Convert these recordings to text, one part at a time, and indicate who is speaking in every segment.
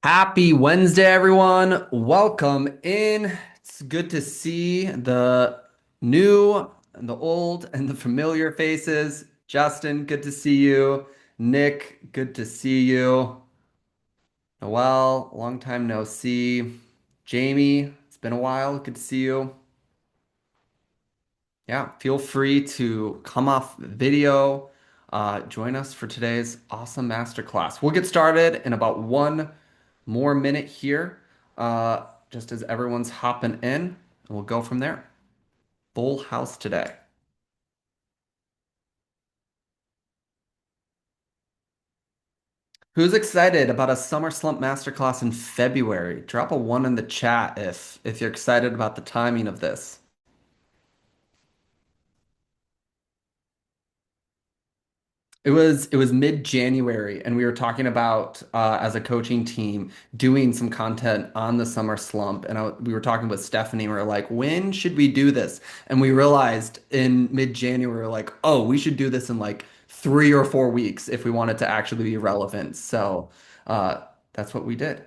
Speaker 1: Happy Wednesday, everyone. Welcome in. It's good to see the new and the old and the familiar faces. Justin, good to see you. Nick, good to see you. Noel, long time no see. Jamie, it's been a while. Good to see you. Yeah, feel free to come off video, join us for today's awesome masterclass. We'll get started in about one more minute here, just as everyone's hopping in, and we'll go from there. Full house today. Who's excited about a summer slump masterclass in February? Drop a one in the chat if you're excited about the timing of this. It was mid-January, and we were talking about as a coaching team doing some content on the summer slump. And we were talking with Stephanie. And we were like, when should we do this? And we realized in mid-January, we were like, oh, we should do this in like 3 or 4 weeks if we want it to actually be relevant. So uh, that's what we did.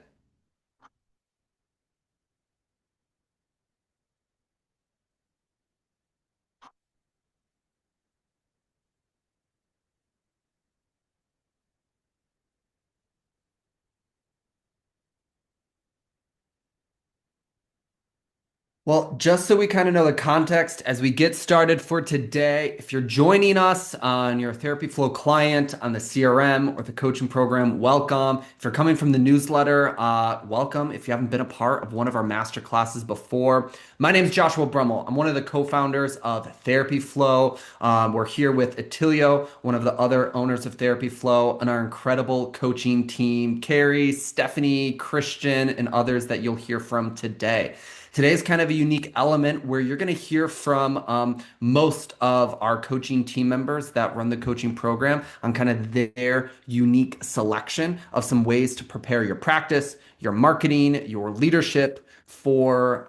Speaker 1: Well, just so we kind of know the context as we get started for today, if you're joining us on your Therapy Flow client, on the CRM or the coaching program, welcome. If you're coming from the newsletter, welcome. If you haven't been a part of one of our master classes before, my name is Joshua Brummel. I'm one of the co-founders of Therapy Flow. We're here with Attilio, one of the other owners of Therapy Flow, and our incredible coaching team, Carrie, Stephanie, Christian, and others that you'll hear from today. Today's kind of a unique element where you're going to hear from most of our coaching team members that run the coaching program on kind of their unique selection of some ways to prepare your practice, your marketing, your leadership for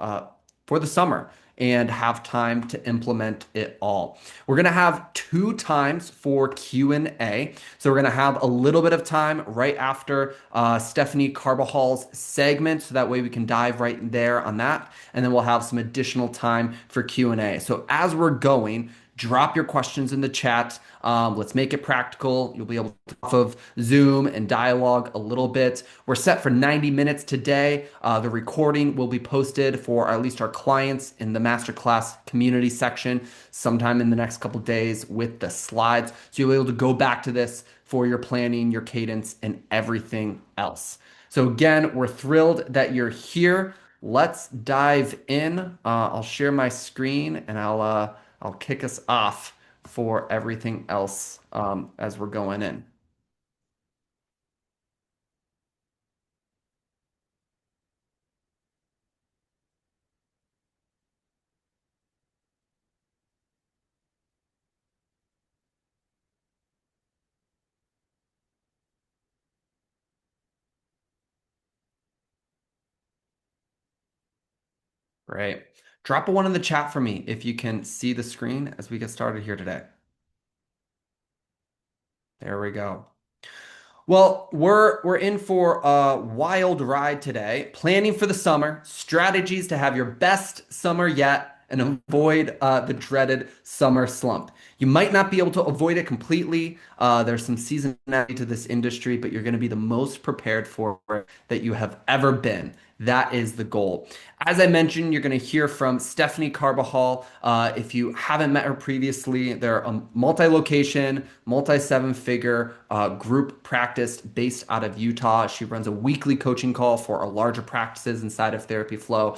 Speaker 1: the summer and have time to implement it all. We're going to have two times for Q&A. So we're going to have a little bit of time right after Stephanie Carvajal's segment, so that way we can dive right there on that, and then we'll have some additional time for Q&A. So as we're going, drop your questions in the chat. Let's make it practical. You'll be able to off of Zoom and dialogue a little bit. We're set for 90 minutes today. The recording will be posted for at least our clients in the masterclass community section sometime in the next couple days with the slides. So you'll be able to go back to this for your planning, your cadence, and everything else. So again, we're thrilled that you're here. Let's dive in. I'll share my screen and I'll kick us off for everything else as we're going in. Great. Drop a one in the chat for me if you can see the screen as we get started here today. There we go. Well, we're in for a wild ride today. Planning for the summer, strategies to have your best summer yet, and avoid the dreaded summer slump. You might not be able to avoid it completely. There's some seasonality to this industry, but you're going to be the most prepared for it that you have ever been. That is the goal. As I mentioned, you're going to hear from Stephanie Carbajal. If you haven't met her previously, they're a multi-location, multi-seven-figure group practice based out of Utah. She runs a weekly coaching call for our larger practices inside of Therapy Flow,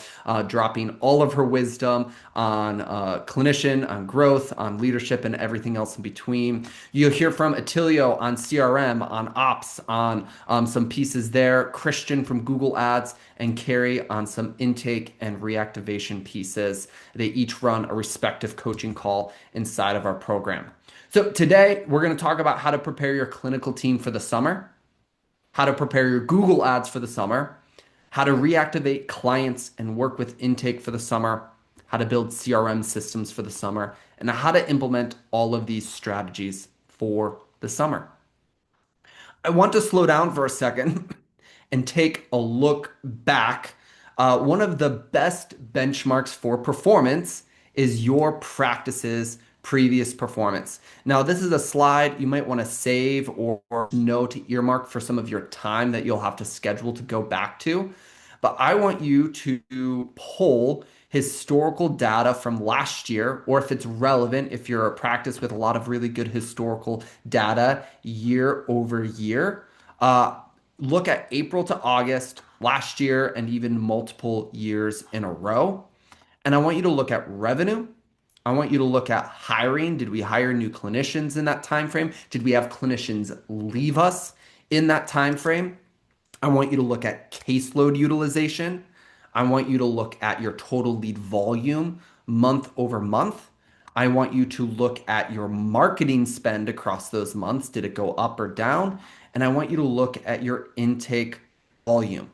Speaker 1: dropping all of her wisdom on clinician, on growth, on leadership, and everything else in between. You'll hear from Attilio on CRM, on ops, on some pieces there, Christian from Google Ads, and Carrie on some intake and reactivation pieces. They each run a respective coaching call inside of our program. So today we're going to talk about how to prepare your clinical team for the summer, how to prepare your Google Ads for the summer, how to reactivate clients and work with intake for the summer, how to build CRM systems for the summer, and how to implement all of these strategies for the summer. I want to slow down for a second and take a look back, one of the best benchmarks for performance is your practice's previous performance. Now, this is a slide you might want to save or note to earmark for some of your time that you'll have to schedule to go back to. But I want you to pull historical data from last year, or if it's relevant, if you're a practice with a lot of really good historical data year over year, uh, look at April to August last year and even multiple years in a row. And I want you to look at revenue. I want you to look at hiring. Did we hire new clinicians in that time frame? Did we have clinicians leave us in that time frame? I want you to look at caseload utilization. I want you to look at your total lead volume month over month. I want you to look at your marketing spend across those months. Did it go up or down? And I want you to look at your intake volume.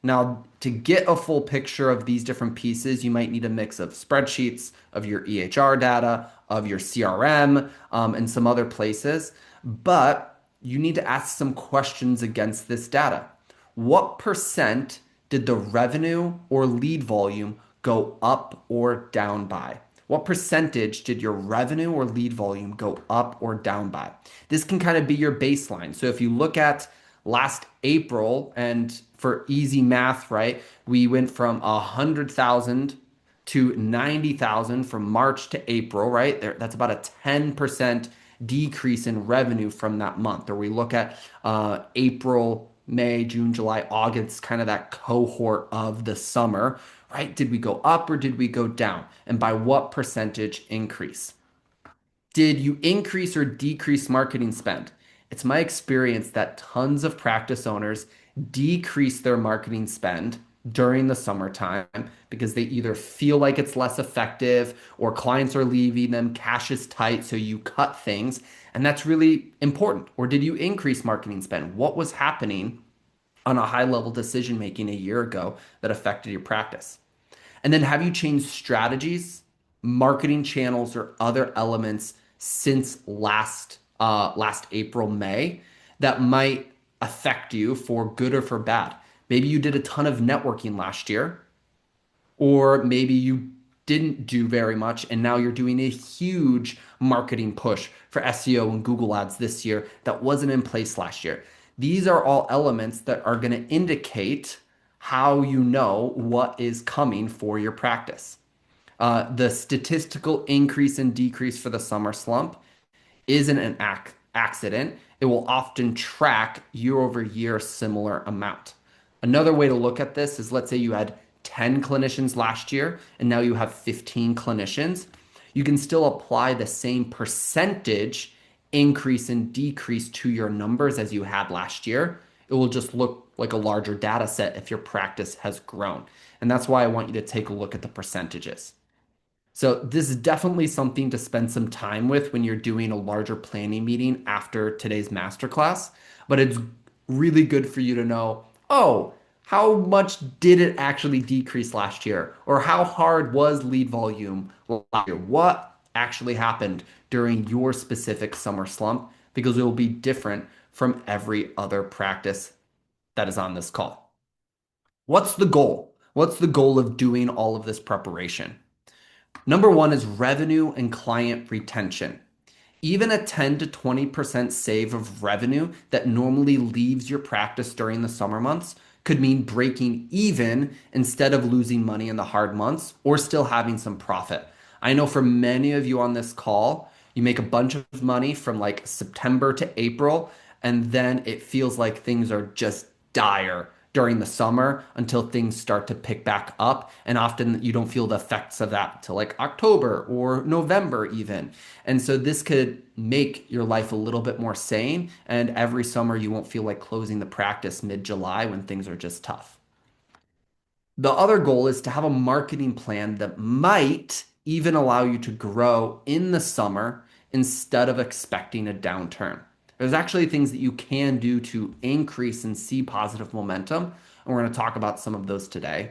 Speaker 1: Now, to get a full picture of these different pieces, you might need a mix of spreadsheets, of your EHR data, of your CRM, and some other places. But you need to ask some questions against this data. What percent did the revenue or lead volume go up or down by? What percentage did your revenue or lead volume go up or down by? This can kind of be your baseline. So if you look at last April, and for easy math, right, we went from 100,000 to 90,000 from March to April, right? That's about a 10% decrease in revenue from that month. Or we look at April, May, June, July, August, kind of that cohort of the summer, right? Did we go up or did we go down? And by what percentage increase? Did you increase or decrease marketing spend? It's my experience that tons of practice owners decrease their marketing spend during the summertime because they either feel like it's less effective or clients are leaving them, cash is tight, so you cut things. And that's really important. Or did you increase marketing spend? What was happening on a high level decision making a year ago that affected your practice? And then have you changed strategies, marketing channels, or other elements since last April, May that might affect you for good or for bad? Maybe you did a ton of networking last year, or maybe you didn't do very much and now you're doing a huge marketing push for SEO and Google Ads this year that wasn't in place last year. These are all elements that are going to indicate how you know what is coming for your practice. The statistical increase and decrease for the summer slump isn't an accident. It will often track year over year similar amount. Another way to look at this is, let's say you had 10 clinicians last year and now you have 15 clinicians. You can still apply the same percentage increase and decrease to your numbers as you had last year. It will just look like a larger data set if your practice has grown. And that's why I want you to take a look at the percentages. So this is definitely something to spend some time with when you're doing a larger planning meeting after today's masterclass. But it's really good for you to know, oh, how much did it actually decrease last year? Or how hard was lead volume last year? What actually happened during your specific summer slump? Because it will be different from every other practice that is on this call. What's the goal? What's the goal of doing all of this preparation? Number one is revenue and client retention. Even a 10 to 20% save of revenue that normally leaves your practice during the summer months could mean breaking even instead of losing money in the hard months or still having some profit. I know for many of you on this call, you make a bunch of money from like September to April, and then it feels like things are just dire during the summer until things start to pick back up. And often you don't feel the effects of that till like October or November even. And so this could make your life a little bit more sane. And every summer you won't feel like closing the practice mid-July when things are just tough. The other goal is to have a marketing plan that might even allow you to grow in the summer instead of expecting a downturn. There's actually things that you can do to increase and see positive momentum, and we're going to talk about some of those today.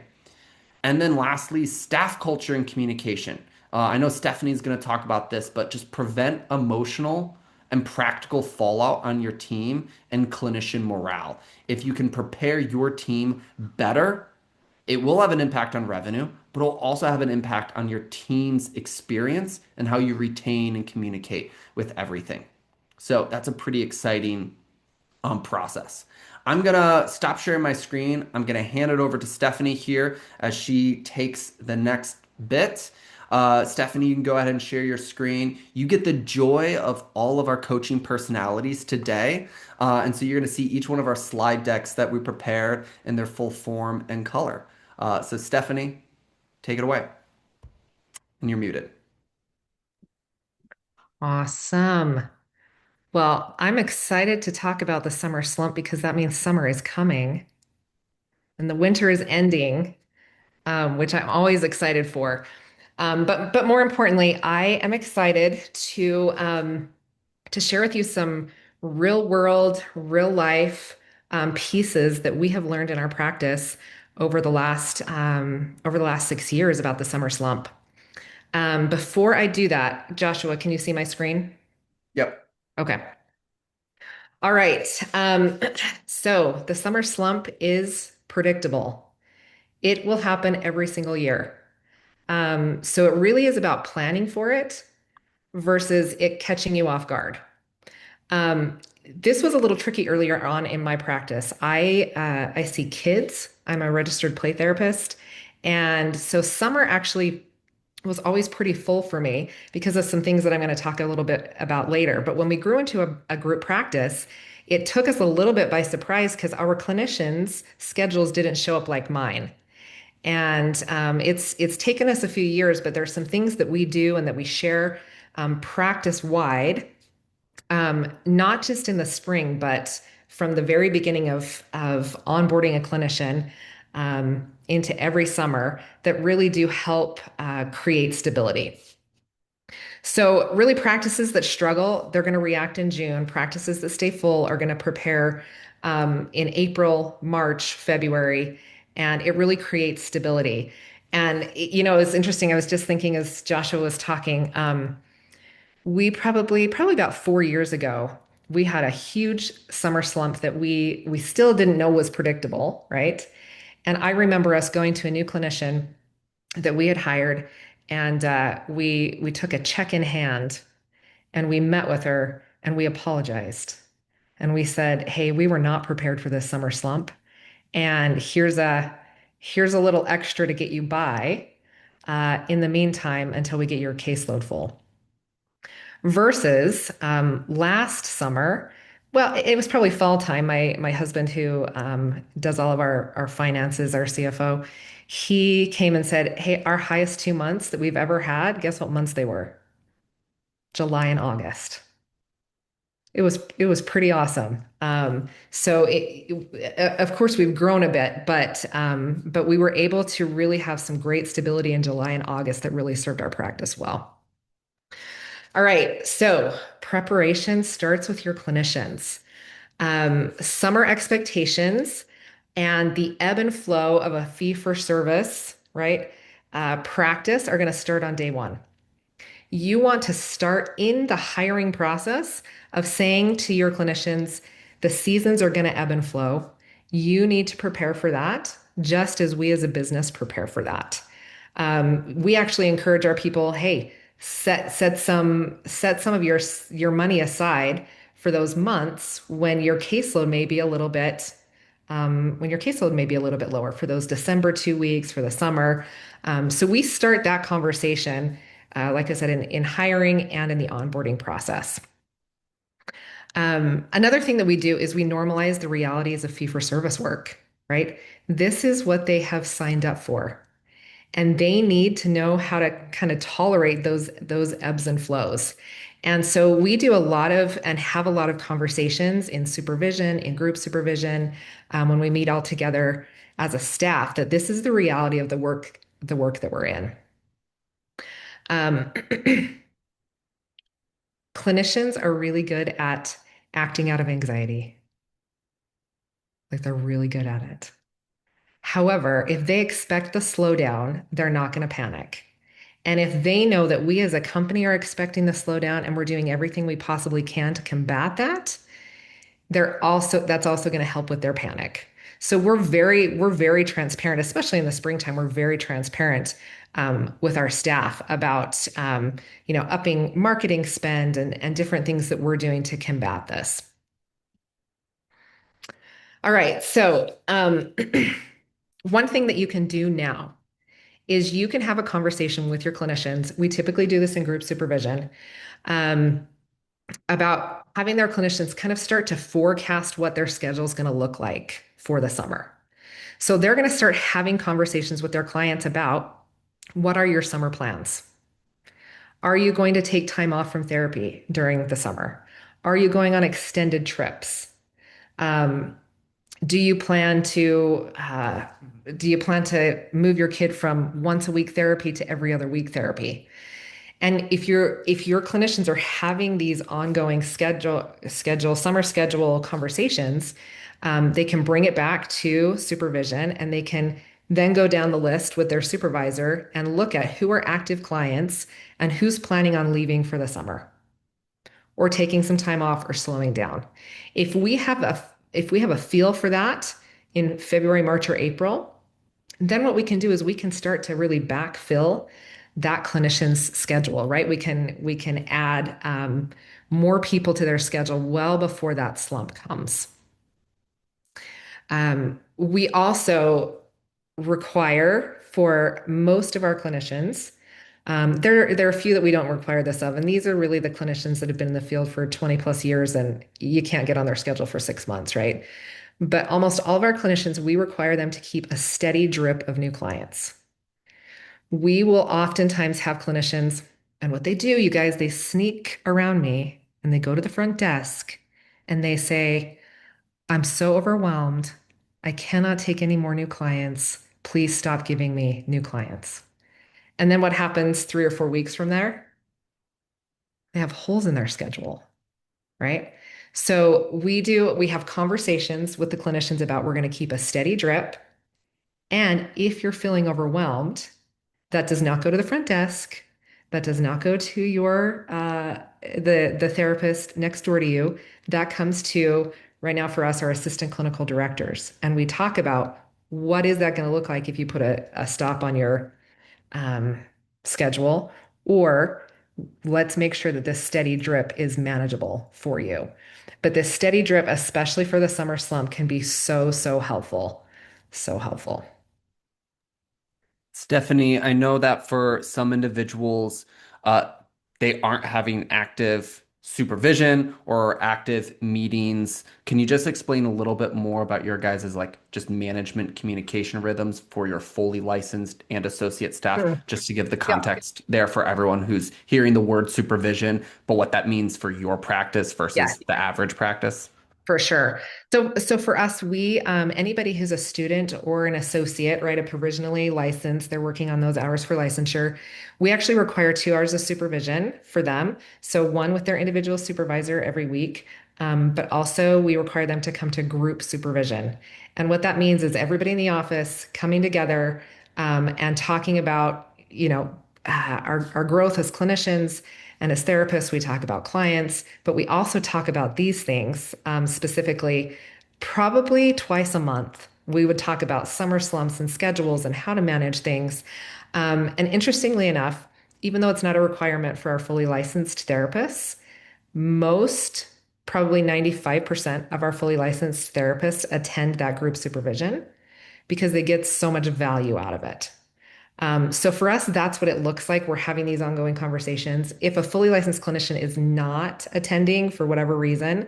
Speaker 1: And then lastly, staff culture and communication. I know Stephanie's going to talk about this, but just prevent emotional and practical fallout on your team and clinician morale. If you can prepare your team better, it will have an impact on revenue, but it'll also have an impact on your team's experience and how you retain and communicate with everything. So that's a pretty exciting process. I'm gonna stop sharing my screen. I'm gonna hand it over to Stephanie here as she takes the next bit. Stephanie, you can go ahead and share your screen. You get the joy of all of our coaching personalities today. And so you're gonna see each one of our slide decks that we prepared in their full form and color. So Stephanie, take it away. And you're muted.
Speaker 2: Awesome. Well, I'm excited to talk about the summer slump because that means summer is coming and the winter is ending, which I'm always excited for. But more importantly, I am excited to share with you some real world, real life pieces that we have learned in our practice over the last 6 years about the summer slump. Before I do that, Joshua, can you see my screen?
Speaker 1: Yep.
Speaker 2: Okay. All right. So the summer slump is predictable. It will happen every single year. So it really is about planning for it versus it catching you off guard. Um, this was a little tricky earlier on in my practice. I see kids. I'm a registered play therapist, and so summer actually was always pretty full for me because of some things that I'm going to talk a little bit about later. But when we grew into a group practice, it took us a little bit by surprise because our clinicians' schedules didn't show up like mine. And it's taken us a few years, but there's some things that we do and that we share practice wide, not just in the spring, but from the very beginning of onboarding a clinician into every summer that really do help create stability. So, really, practices that struggle, they're going to react in June. Practices that stay full are going to prepare in April, March, February, and it really creates stability. And, it's interesting. I was just thinking as Joshua was talking, we probably about 4 years ago, we had a huge summer slump that we still didn't know was predictable, right? And I remember us going to a new clinician that we had hired, and we took a check in hand and we met with her and we apologized. And we said, "Hey, we were not prepared for this summer slump, and here's a little extra to get you by in the meantime until we get your caseload full." Versus last summer, well, it was probably fall time. My husband, who does all of our finances, our CFO, he came and said, "Hey, our highest 2 months that we've ever had, guess what months they were? July and August." It was pretty awesome. Of course we've grown a bit, but we were able to really have some great stability in July and August that really served our practice well. All right, so preparation starts with your clinicians. Summer expectations and the ebb and flow of a fee for service, right? Practice are going to start on day one. You want to start in the hiring process of saying to your clinicians, the seasons are going to ebb and flow. You need to prepare for that, just as we as a business prepare for that. We actually encourage our people, hey, set some of your money aside for those months when your caseload may be a little bit lower for those December 2 weeks for the summer. So we start that conversation, like I said, in hiring and in the onboarding process. Another thing that we do is we normalize the realities of fee for service work, right? This is what they have signed up for, and they need to know how to kind of tolerate those ebbs and flows. And so we do a lot of and have a lot of conversations in supervision, in group supervision, when we meet all together as a staff, that this is the reality of the work that we're in. Um, Clinicians are really good at acting out of anxiety. Like they're really good at it. However, if they expect the slowdown, they're not going to panic. And if they know that we as a company are expecting the slowdown and we're doing everything we possibly can to combat that, that's also going to help with their panic. So we're very transparent, especially in the springtime. We're very transparent with our staff about upping marketing spend and different things that we're doing to combat this. All right, so one thing that you can do now is you can have a conversation with your clinicians. We typically do this in group supervision. Um, about having their clinicians kind of start to forecast what their schedule is going to look like for the summer. So they're going to start having conversations with their clients about what are your summer plans? Are you going to take time off from therapy during the summer? Are you going on extended trips? Um, do you plan to move your kid from once a week therapy to every other week therapy? And if your clinicians are having these ongoing summer schedule conversations, they can bring it back to supervision and they can then go down the list with their supervisor and look at who are active clients and who's planning on leaving for the summer or taking some time off or slowing down. If we have a if we have a feel for that in February, March, or April, then what we can do is we can start to really backfill that clinician's schedule, right? We can add more people to their schedule well before that slump comes. We also require for most of our clinicians, there are a few that we don't require this of, and these are really the clinicians that have been in the field for 20 plus years, and you can't get on their schedule for 6 months, right? But almost all of our clinicians, we require them to keep a steady drip of new clients. We will oftentimes have clinicians, and what they do, you guys, they sneak around me and they go to the front desk and they say, I'm so overwhelmed. I cannot take any more new clients. Please stop giving me new clients. And then what happens 3 or 4 weeks from there? They have holes in their schedule, right? So we have conversations with the clinicians about we're going to keep a steady drip. And if you're feeling overwhelmed, that does not go to the front desk. That does not go to your the therapist next door to you. That comes to right now for us, our assistant clinical directors. And we talk about what is that going to look like if you put a stop on your um, schedule, or let's make sure that this steady drip is manageable for you. But this steady drip, especially for the summer slump, can be so, so helpful. So helpful.
Speaker 1: Stephanie, I know that for some individuals, uh, they aren't having active supervision or active meetings. Can you just explain a little bit more about your guys' like just management communication rhythms for your fully licensed and associate staff,
Speaker 2: Sure.
Speaker 1: just to give the
Speaker 2: Yeah.
Speaker 1: context there for everyone who's hearing the word supervision, but what that means for your practice
Speaker 2: Yeah.
Speaker 1: versus the average practice?
Speaker 2: For sure. So for us, we anybody who's a student or an associate, right, a provisionally licensed, they're working on those hours for licensure. We actually require 2 hours of supervision for them. So one with their individual supervisor every week, but also we require them to come to group supervision. And what that means is everybody in the office coming together and talking about, our growth as clinicians and as therapists, we talk about clients, but we also talk about these things specifically, probably twice a month. We would talk about summer slumps and schedules and how to manage things. And interestingly enough, even though it's not a requirement for our fully licensed therapists, most, probably 95% of our fully licensed therapists attend that group supervision because they get so much value out of it. So for us, that's what it looks like. We're having these ongoing conversations. If a fully licensed clinician is not attending for whatever reason,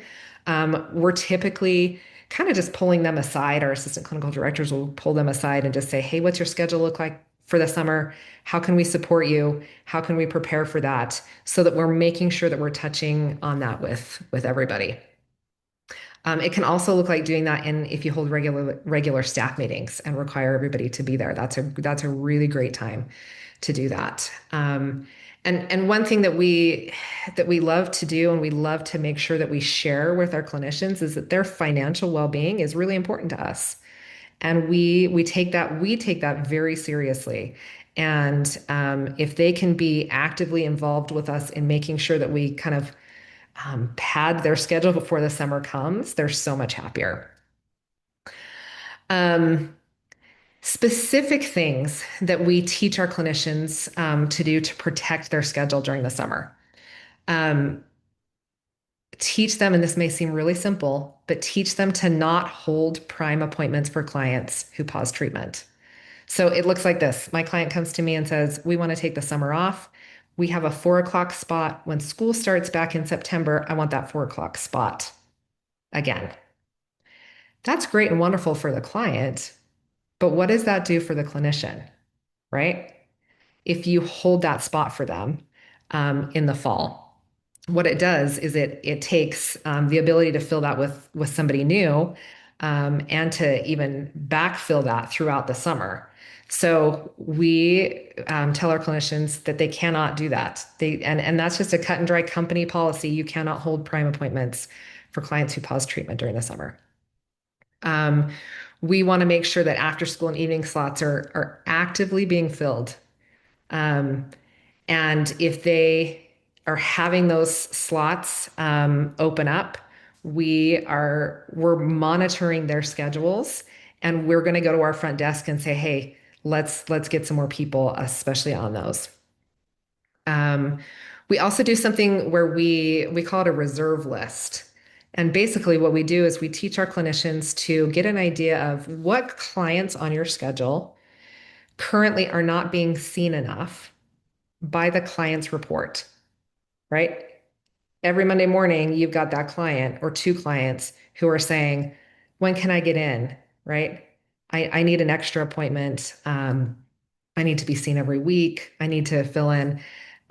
Speaker 2: we're typically kind of just pulling them aside. Our assistant clinical directors will pull them aside and just say, "Hey, what's your schedule look like for the summer? How can we support you? How can we prepare for that?" So that we're making sure that we're touching on that with everybody. It can also look like doing that in if you hold regular staff meetings and require everybody to be there. That's a really great time to do that. And one thing that we love to do and we love to make sure that we share with our clinicians is that their financial well-being is really important to us. And we take that very seriously. And if they can be actively involved with us in making sure that we kind of pad their schedule before the summer comes, they're so much happier. Um, Specific things that we teach our clinicians to do to protect their schedule during the summer. Um, Teach them, and this may seem really simple, but teach them to not hold prime appointments for clients who pause treatment. So it looks like this. My client comes to me and says, we want to take the summer off. We have a 4 o'clock spot. When school starts back in September, I want that 4 o'clock spot again. That's great and wonderful for the client, but what does that do for the clinician, right? If you hold that spot for them in the fall. What it does is it takes the ability to fill that with somebody new and to even backfill that throughout the summer. So we tell our clinicians that they cannot do that. And that's just a cut and dry company policy. You cannot hold prime appointments for clients who pause treatment during the summer. Um, we want to make sure that after school and evening slots are actively being filled. Um, and if they are having those slots open up, we're monitoring their schedules, and we're going to go to our front desk and say, "Hey, let's get some more people, especially on those." Um, we also do something where we call it a reserve list. And basically, what we do is we teach our clinicians to get an idea of what clients on your schedule currently are not being seen enough by the client's report, right? Every Monday morning, you've got that client or two clients who are saying, when can I get in? Right? I need an extra appointment. I need to be seen every week. I need to fill in,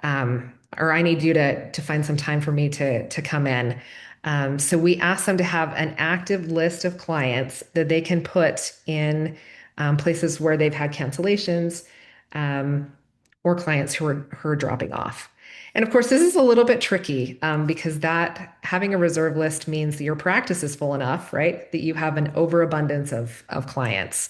Speaker 2: or I need you to find some time for me to come in. So we ask them to have an active list of clients that they can put in places where they've had cancellations, um, or clients who are dropping off. And of course, this is a little bit tricky because that having a reserve list means that your practice is full enough, right? That you have an overabundance of clients.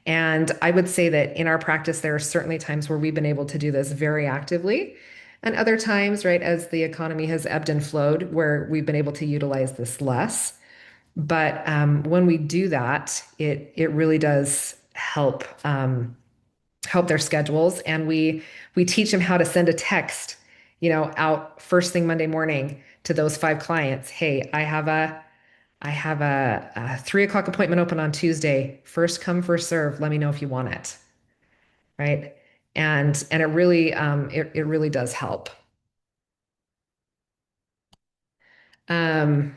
Speaker 2: And I would say that in our practice, there are certainly times where we've been able to do this very actively. And other times, right, as the economy has ebbed and flowed, where we've been able to utilize this less. But when we do that, it really does help their schedules, and we teach them how to send a text, out first thing Monday morning to those five clients. Hey, I have a 3 o'clock appointment open on Tuesday. First come, first serve. Let me know if you want it. Right. And it really does help. Um,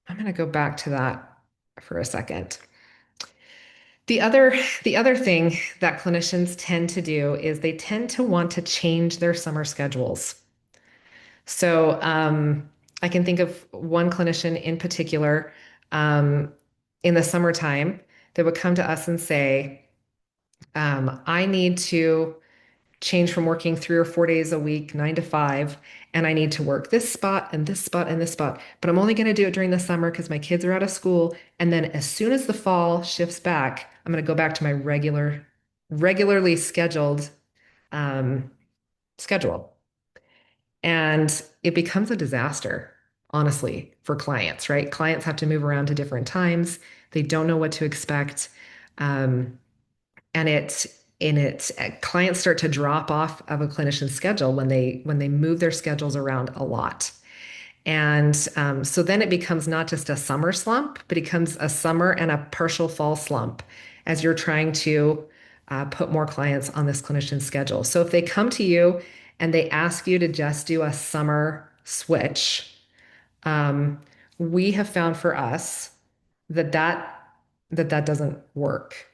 Speaker 2: I'm going to go back to that for a second. The other the other thing that clinicians tend to do is they tend to want to change their summer schedules. So I can think of one clinician in particular in the summertime that would come to us and say, I need to change from working 3 or 4 days a week, 9 to 5, and I need to work this spot and this spot and this spot. But I'm only going to do it during the summer because my kids are out of school. And then as soon as the fall shifts back, I'm going to go back to my regularly scheduled um, schedule. And it becomes a disaster, honestly, for clients, right? Clients have to move around to different times. They don't know what to expect. Um, and clients start to drop off of a clinician's schedule when they move their schedules around a lot. And so then it becomes not just a summer slump, but it becomes a summer and a partial fall slump as you're trying to put more clients on this clinician's schedule. So if they come to you and they ask you to just do a summer switch, um, we have found for us that that doesn't work.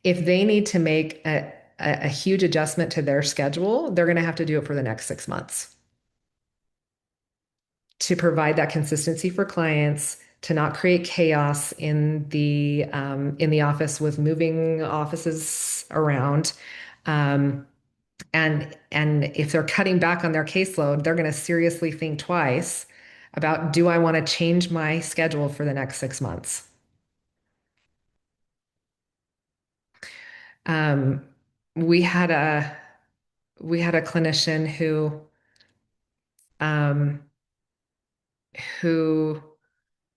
Speaker 2: If they need to make a huge adjustment to their schedule, they're going to have to do it for the next 6 months to provide that consistency for clients, to not create chaos in the office with moving offices around. And if they're cutting back on their caseload, they're going to seriously think twice about, do I want to change my schedule for the next 6 months? Um, we had a we had a clinician um, who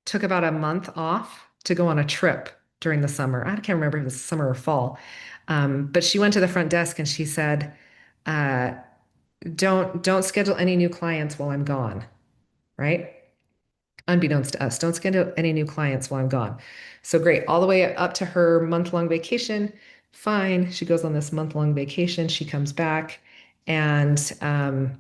Speaker 2: took about a month off to go on a trip during the summer. I can't remember if it was summer or fall. But she went to the front desk and she said, uh, don't schedule any new clients while I'm gone, right? Unbeknownst to us, don't schedule any new clients while I'm gone. So great, all the way up to her month-long vacation. Fine. She goes on this month-long vacation. She comes back and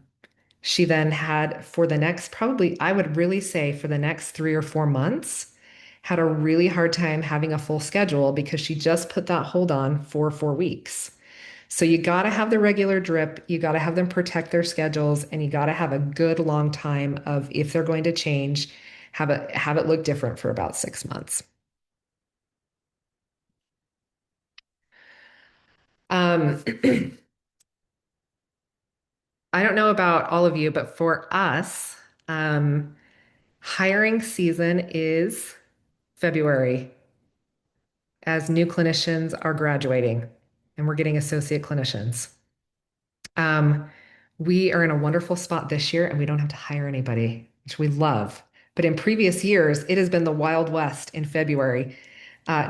Speaker 2: she then had for the next, probably, I would really say for the next 3 or 4 months, had a really hard time having a full schedule because she just put that hold on for 4 weeks. So you got to have the regular drip, you got to have them protect their schedules, and you got to have a good long time of if they're going to change, have it look different for about 6 months. Um, I don't know about all of you, but for us, um, hiring season is February as new clinicians are graduating and we're getting associate clinicians. Um, we are in a wonderful spot this year and we don't have to hire anybody, which we love. But in previous years, it has been the Wild West in February,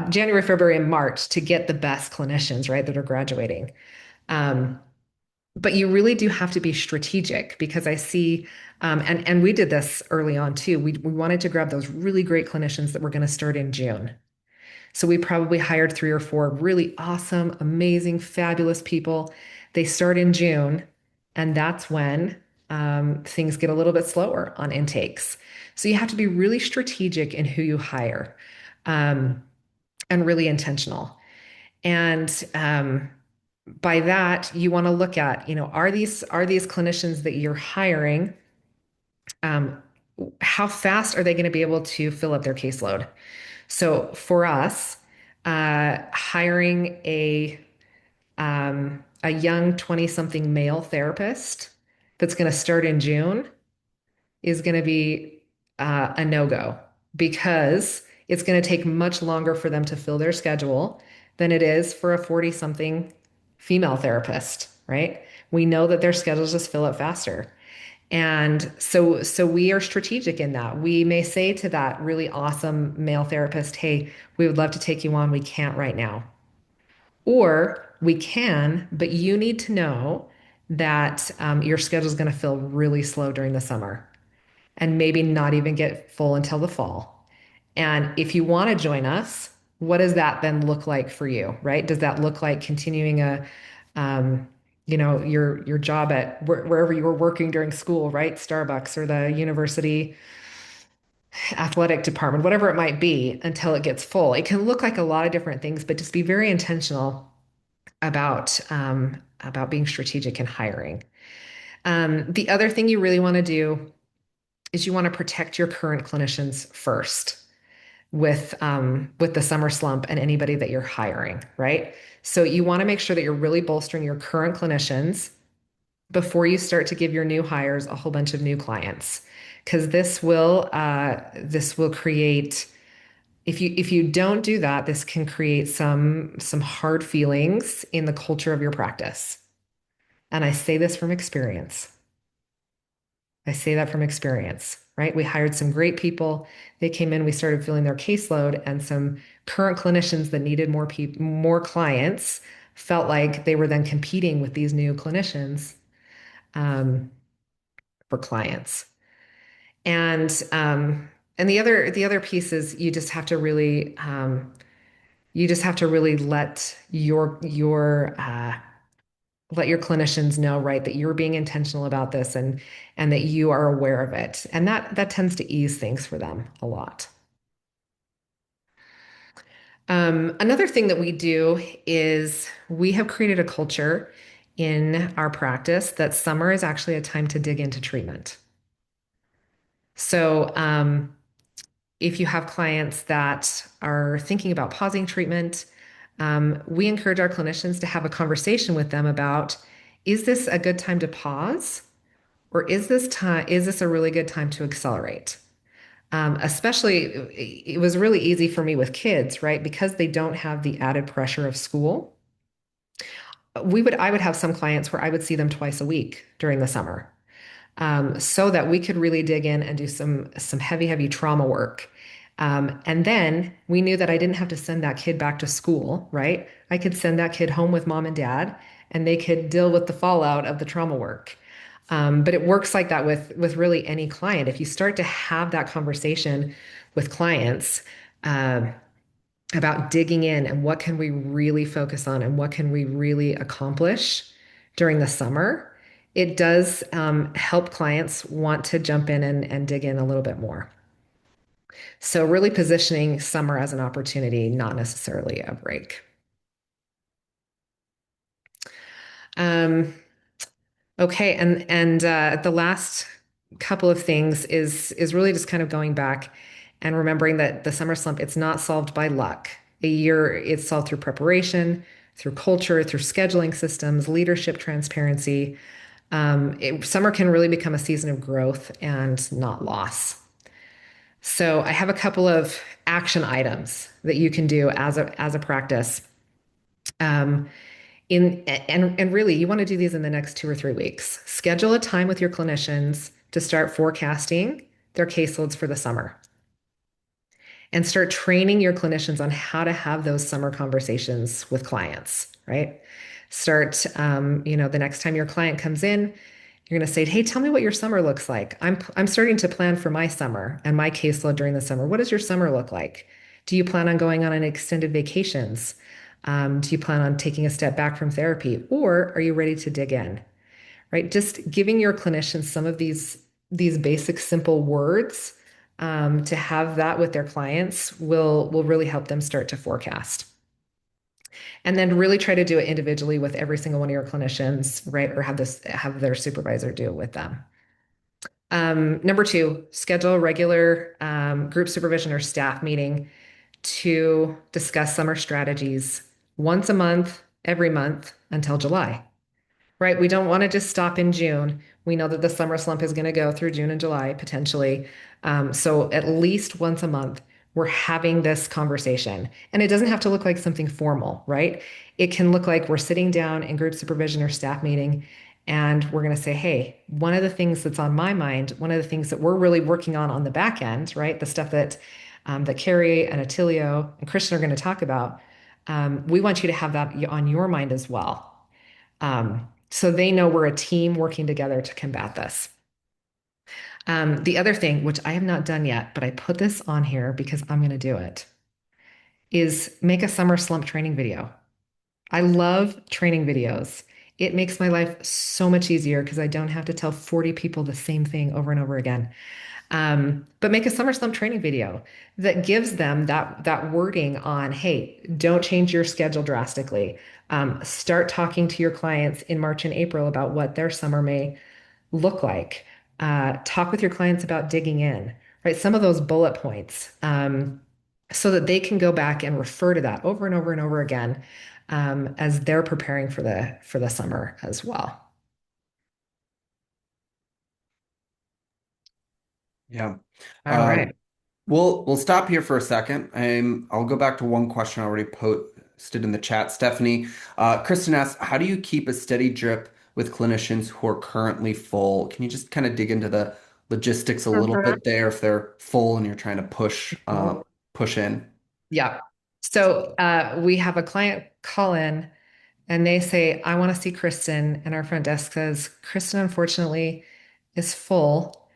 Speaker 2: January, February, and March to get the best clinicians, right, that are graduating. Um, but you really do have to be strategic because I see, and we did this early on too. We wanted to grab those really great clinicians that were going to start in June. So we probably hired 3 or 4 really awesome, amazing, fabulous people. They start in June, and that's when things get a little bit slower on intakes. So you have to be really strategic in who you hire, um, and really intentional. And by that, you want to look at, are these clinicians that you're hiring, um, how fast are they going to be able to fill up their caseload? So for us, hiring a young 20-something male therapist that's going to start in June is going to be a no-go because it's going to take much longer for them to fill their schedule than it is for a 40-something female therapist, right? We know that their schedules just fill up faster. And so we are strategic in that. We may say to that really awesome male therapist, "Hey, we would love to take you on. We can't right now." Or we can, but you need to know that your schedule is going to feel really slow during the summer and maybe not even get full until the fall. And if you want to join us, what does that then look like for you, right? Does that look like continuing um, your job at wherever you were working during school, right? Starbucks or the university athletic department, whatever it might be, until it gets full. It can look like a lot of different things, but just be very intentional about being strategic in hiring. The other thing you really want to do is you want to protect your current clinicians first with the summer slump and anybody that you're hiring, right? So you want to make sure that you're really bolstering your current clinicians before you start to give your new hires a whole bunch of new clients, because this will create if you don't do that, this can create some hard feelings in the culture of your practice. And I say this from experience. I say that from experience, right? We hired some great people. They came in, we started filling their caseload, and some current clinicians that needed more clients felt like they were then competing with these new clinicians um, for clients. And the other piece is you just have to really let your clinicians know, right, that you're being intentional about this and that you are aware of it. And that tends to ease things for them a lot. Another thing that we do is we have created a culture in our practice that summer is actually a time to dig into treatment. So, if you have clients that are thinking about pausing treatment, we encourage our clinicians to have a conversation with them about, is this a good time to pause? Or is this a really good time to accelerate? Especially, it was really easy for me with kids, right? Because they don't have the added pressure of school. I would have some clients where I would see them twice a week during the summer, so that we could really dig in and do some heavy trauma work. And then we knew that I didn't have to send that kid back to school, right? I could send that kid home with mom and dad, and they could deal with the fallout of the trauma work. But it works like that with really any client. If you start to have that conversation with clients, uh, about digging in and what can we really focus on and what can we really accomplish during the summer, it does help clients want to jump in and dig in a little bit more. So really positioning summer as an opportunity, not necessarily a break. Um, okay, and the last couple of things is really just kind of going back and remembering that the summer slump, it's not solved by luck. A year, it's solved through preparation, through culture, through scheduling systems, leadership, transparency. Summer can really become a season of growth and not loss. So I have a couple of action items that you can do as a practice. Um, and really, you want to do these in the next 2 or 3 weeks. Schedule a time with your clinicians to start forecasting their caseloads for the summer and start training your clinicians on how to have those summer conversations with clients, right? Start, the next time your client comes in, you're going to say, "Hey, tell me what your summer looks like. I'm starting to plan for my summer and my caseload during the summer. What does your summer look like? Do you plan on going on an extended vacations? Do you plan on taking a step back from therapy, or are you ready to dig in?" Right? Just giving your clinicians some of these basic, simple words to have that with their clients will really help them start to forecast. And then really try to do it individually with every single one of your clinicians, right? Or have their supervisor do it with them. Number two, schedule a regular group supervision or staff meeting to discuss summer strategies once a month, every month until July. Right? We don't want to just stop in June. We know that the summer slump is going to go through June and July potentially. So at least once a month, we're having this conversation. And it doesn't have to look like something formal, right? It can look like we're sitting down in group supervision or staff meeting, and we're going to say, "Hey, one of the things that's on my mind, one of the things that we're really working on the back end, right? The stuff that Carrie and Attilio and Christian are going to talk about, we want you to have that on your mind as well." So they know we're a team working together to combat this. The other thing, which I have not done yet, but I put this on here because I'm going to do it, is make a summer slump training video. I love training videos. It makes my life so much easier because I don't have to tell 40 people the same thing over and over again. But make a summer slump training video that gives them that wording on, "Hey, don't change your schedule drastically. Start talking to your clients in March and April about what their summer may look like. Talk with your clients about digging in, right? Some of those bullet points, so that they can go back and refer to that over and over and over again, as they're preparing for the summer as well.
Speaker 1: Yeah.
Speaker 2: All right.
Speaker 1: Um, we'll stop here for a second. I'll go back to one question I already posted in the chat. Stephanie, Kristen asks, how do you keep a steady drip with clinicians who are currently full? Can you just kind of dig into the logistics a little
Speaker 2: Mhm.
Speaker 1: bit there if they're full and you're trying to push in?
Speaker 2: Yeah. So we have a client call in and they say, "I want to see Kristen." And our front desk says, "Kristen, unfortunately, is full."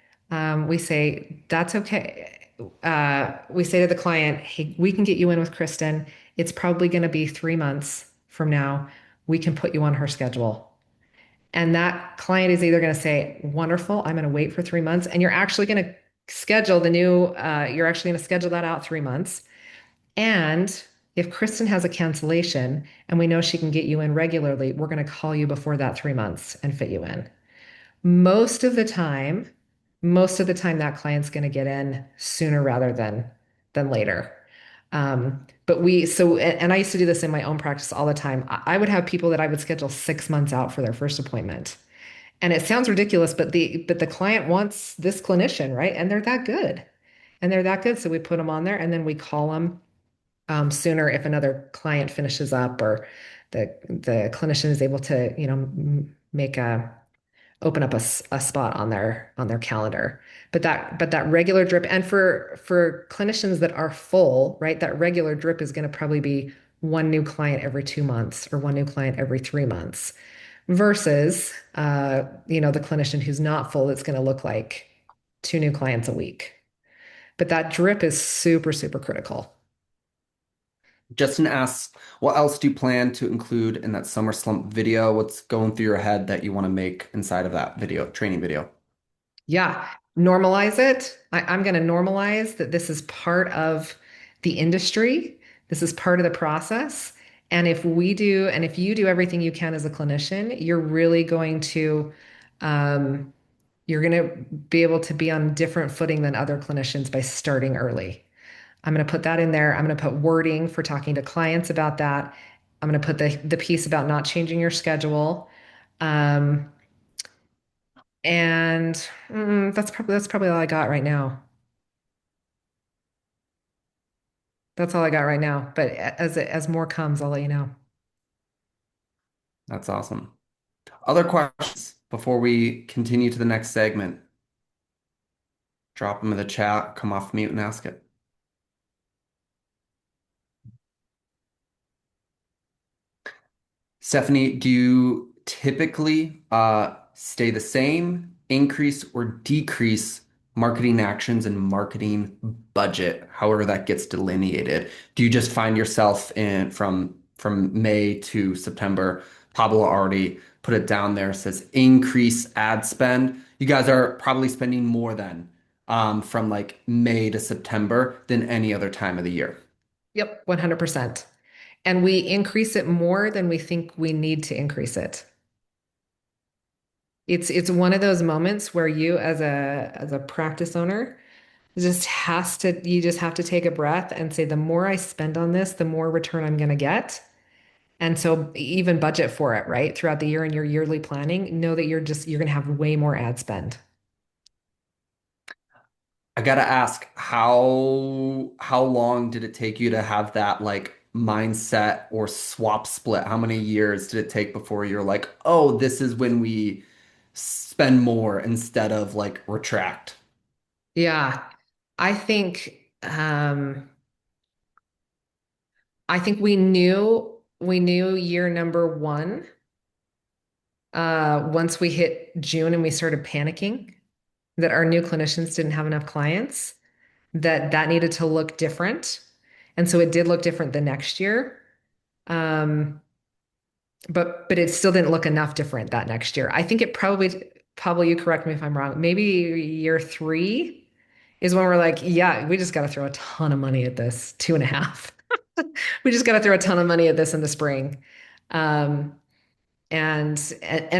Speaker 2: We say, "That's okay." We say to the client, "Hey, we can get you in with Kristen. It's probably going to be 3 months from now. We can put you on her schedule." And that client is either going to say, "Wonderful, I'm going to wait for 3 months." And you're actually going to schedule that out 3 months. And if Kristen has a cancellation and we know she can get you in regularly, we're going to call you before that 3 months and fit you in. Most of the time, most of the time that client's going to get in sooner rather than later. And I used to do this in my own practice all the time. I would have people that I would schedule 6 months out for their first appointment. And it sounds ridiculous, but the client wants this clinician, right? And they're that good. And they're that good. So we put them on there and then we call them sooner if another client finishes up or the clinician is able to, make a open up a spot on their calendar. But that regular drip, and for clinicians that are full, right, that regular drip is going to probably be one new client every 2 months or one new client every 3 months versus the clinician who's not full, it's going to look like two new clients a week. But that drip is super, super critical.
Speaker 1: Justin asks, what else do you plan to include in that summer slump video? What's going through your head that you want to make inside of that video, training video?
Speaker 2: Yeah, normalize it. I'm going to normalize that this is part of the industry. This is part of the process. And if you do everything you can as a clinician, um, you're going to be able to be on different footing than other clinicians by starting early. I'm going to put that in there. I'm going to put wording for talking to clients about that. I'm going to put the piece about not changing your schedule. Um, and that's probably all I got right now. That's all I got right now. But as more comes, I'll let you know.
Speaker 1: That's awesome. Other questions before we continue to the next segment? Drop them in the chat, come off mute and ask it. Stephanie, do you typically stay the same, increase or decrease marketing actions and marketing budget, however that gets delineated? Do you just find yourself in from May to September? Pablo already put it down there, says increase ad spend. You guys are probably spending more than from like May to September than any other time of the year.
Speaker 2: Yep, 100%. And we increase it more than we think we need to increase it. It's one of those moments where you as a practice owner you just have to take a breath and say, the more I spend on this, the more return I'm going to get. And so even budget for it, right? Throughout the year in your yearly planning, know that you're going to have way more ad spend.
Speaker 1: I gotta ask, how long did it take you to have that like mindset or swap split? How many years did it take before you're like, oh, this is when we spend more instead of like retract?
Speaker 2: Yeah. I think um I think we knew year number one once we hit June and we started panicking that our new clinicians didn't have enough clients, that needed to look different. And so it did look different the next year. Um, but it still didn't look enough different that next year. I think it probably you correct me if I'm wrong. Maybe year three is when we're like, yeah, we just got to throw a ton of money at this, two and a half. We just got to throw a ton of money at this in the spring. Um, and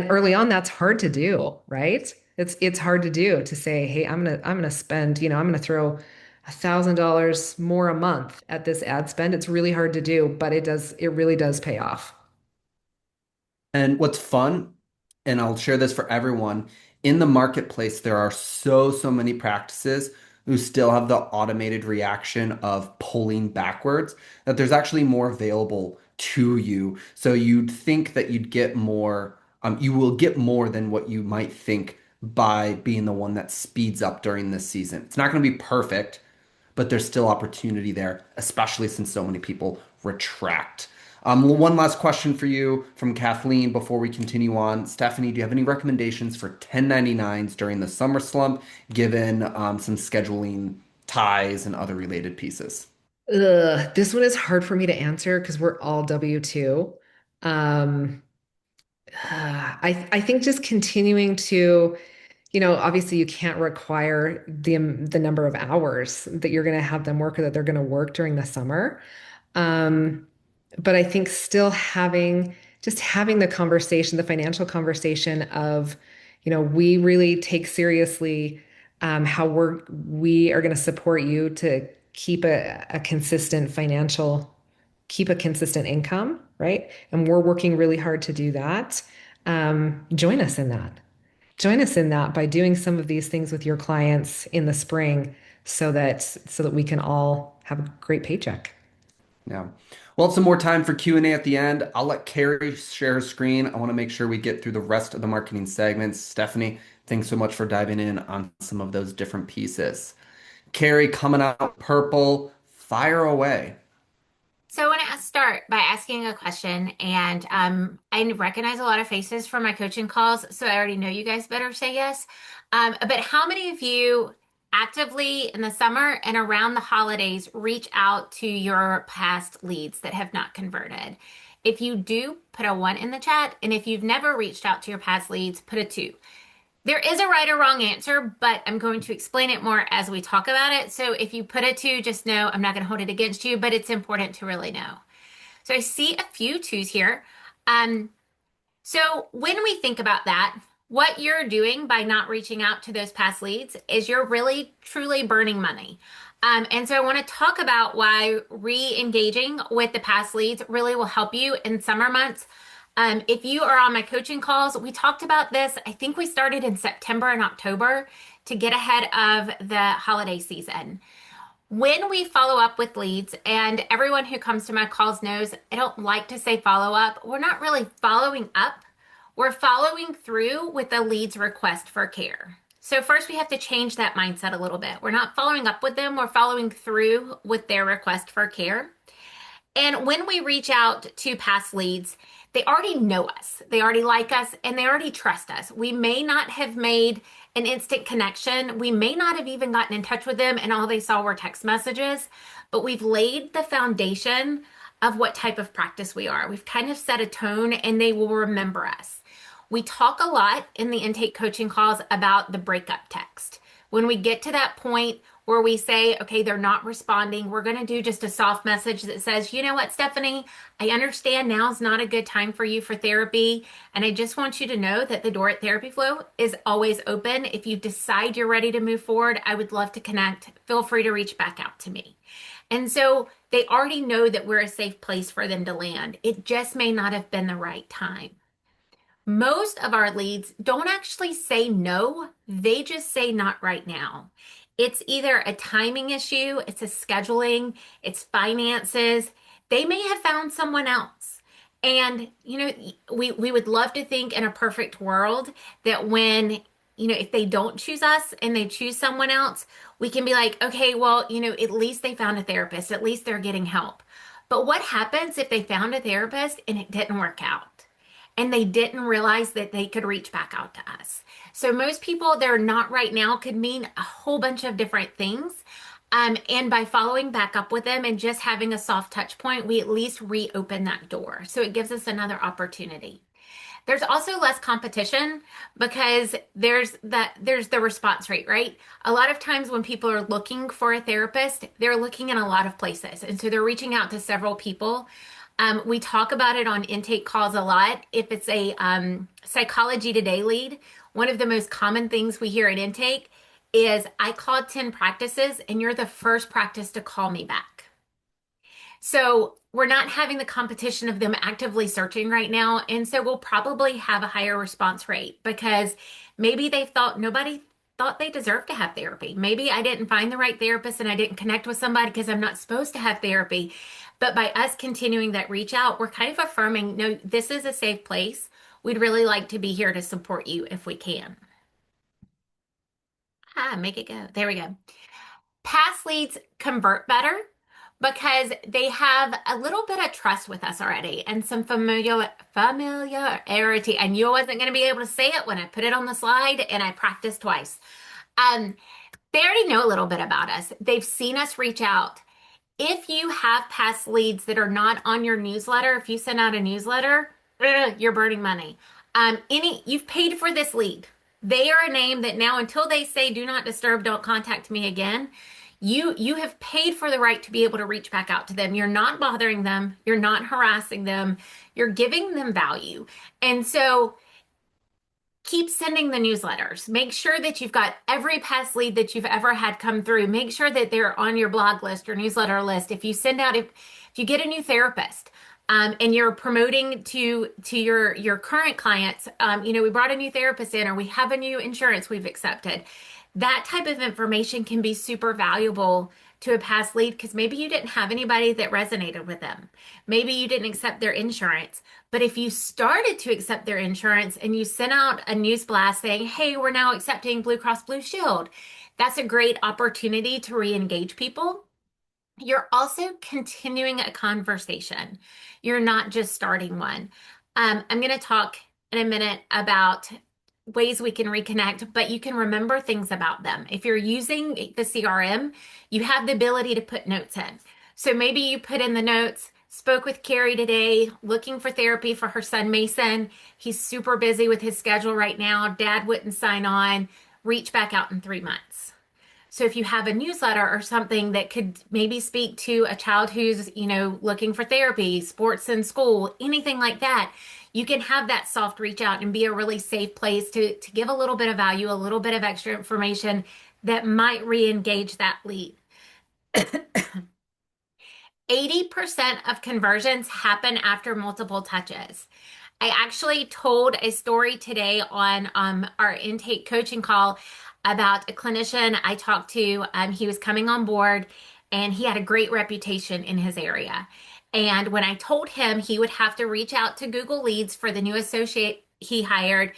Speaker 2: early on, that's hard to do, right? It's hard to do to say, hey, I'm gonna spend, I'm gonna throw $1,000 more a month at this ad spend. It's really hard to do, but it really does pay off.
Speaker 1: And what's fun, and I'll share this for everyone, in the marketplace, there are so many practices who still have the automated reaction of pulling backwards, that there's actually more available to you. So you'd think that you'd get more, you will get more than what you might think by being the one that speeds up during this season. It's not going to be perfect, but there's still opportunity there, especially since so many people retract. One last question for you from Kathleen before we continue on. Stephanie, do you have any recommendations for 1099s during the summer slump, given some scheduling ties and other related pieces?
Speaker 2: This one is hard for me to answer because we're all W-2. Um, I think just continuing to, obviously you can't require the number of hours that you're going to have them work or that they're going to work during the summer. Um, but I think still having the conversation, the financial conversation of, we really take seriously how we are going to support you to keep a consistent keep a consistent income, right? And we're working really hard to do that. Join us in that. Join us in that by doing some of these things with your clients in the spring so that we can all have a great paycheck.
Speaker 1: Yeah. Well, some more time for Q&A at the end. I'll let Carrie share her screen. I want to make sure we get through the rest of the marketing segments. Stephanie, thanks so much for diving in on some of those different pieces. Carrie coming out purple, fire away.
Speaker 3: So I want to start by asking a question, and I recognize a lot of faces from my coaching calls, so I already know you guys better say yes. But how many of you actively in the summer and around the holidays reach out to your past leads that have not converted? If you do, put a one in the chat, and if you've never reached out to your past leads, put a two. There is a right or wrong answer, but I'm going to explain it more as we talk about it. So if you put a two, just know I'm not going to hold it against you, but it's important to really know. So I see a few twos here. Um, so when we think about that, what you're doing by not reaching out to those past leads is you're really truly burning money. And so I want to talk about why re-engaging with the past leads really will help you in summer months. If you are on my coaching calls, we talked about this. I think we started in September and October to get ahead of the holiday season. When we follow up with leads, and everyone who comes to my calls knows I don't like to say follow up, we're not really following up. We're following through with the lead's request for care. So, first, we have to change that mindset a little bit. We're not following up with them, we're following through with their request for care. And when we reach out to past leads, they already know us, they already like us, and they already trust us. We may not have made an instant connection. We may not have even gotten in touch with them, and all they saw were text messages, but we've laid the foundation of what type of practice we are. We've kind of set a tone, and they will remember us. We talk a lot in the intake coaching calls about the breakup text. When we get to that point where we say, okay, they're not responding, we're going to do just a soft message that says, you know what, Stephanie, I understand now's not a good time for you for therapy. And I just want you to know that the door at Therapy Flow is always open. If you decide you're ready to move forward, I would love to connect. Feel free to reach back out to me. And so they already know that we're a safe place for them to land. It just may not have been the right time. Most of our leads don't actually say no, they just say not right now. It's either a timing issue, it's a scheduling, it's finances. They may have found someone else. And, we would love to think in a perfect world that when, if they don't choose us and they choose someone else, we can be like, okay, well, at least they found a therapist, at least they're getting help. But what happens if they found a therapist and it didn't work out? And they didn't realize that they could reach back out to us. So most people, they're not right now could mean a whole bunch of different things. And by following back up with them and just having a soft touch point, we at least reopen that door. So it gives us another opportunity. There's also less competition because there's the response rate, right? A lot of times when people are looking for a therapist, they're looking in a lot of places. And so they're reaching out to several people. We talk about it on intake calls a lot. If it's a Psychology Today lead, one of the most common things we hear at intake is I called 10 practices and you're the first practice to call me back. So we're not having the competition of them actively searching right now. And so we'll probably have a higher response rate because maybe they thought nobody thought they deserved to have therapy. Maybe I didn't find the right therapist and I didn't connect with somebody because I'm not supposed to have therapy. But by us continuing that reach out, we're kind of affirming, no, this is a safe place. We'd really like to be here to support you if we can. Make it go. There we go. Past leads convert better because they have a little bit of trust with us already and some familiarity. I knew I wasn't going to be able to say it when I put it on the slide and I practiced twice. They already know a little bit about us. They've seen us reach out. If you have past leads that are not on your newsletter, if you send out a newsletter, you're burning money. You've paid for this lead. They are a name that now until they say do not disturb, don't contact me again, you have paid for the right to be able to reach back out to them. You're not bothering them, you're not harassing them, you're giving them value. And so keep sending the newsletters. Make sure that you've got every past lead that you've ever had come through. Make sure that they're on your blog list or newsletter list. If you get a new therapist, and you're promoting to your current clients, we brought a new therapist in or we have a new insurance we've accepted. That type of information can be super valuable to a past lead because maybe you didn't have anybody that resonated with them. Maybe you didn't accept their insurance. But if you started to accept their insurance and you sent out a news blast saying, hey, we're now accepting Blue Cross Blue Shield, that's a great opportunity to re-engage people. You're also continuing a conversation. You're not just starting one. I'm going to talk in a minute about ways we can reconnect, but you can remember things about them. If you're using the CRM, you have the ability to put notes in. So maybe you put in the notes, spoke with Carrie today, looking for therapy for her son Mason. He's super busy with his schedule right now. Dad wouldn't sign on. Reach back out in 3 months. So if you have a newsletter or something that could maybe speak to a child who's, looking for therapy, sports in school, anything like that, you can have that soft reach out and be a really safe place to give a little bit of value, a little bit of extra information that might re-engage that lead. 80% of conversions happen after multiple touches. I actually told a story today on our intake coaching call about a clinician I talked to. He was coming on board and he had a great reputation in his area. And when I told him he would have to reach out to Google Leads for the new associate he hired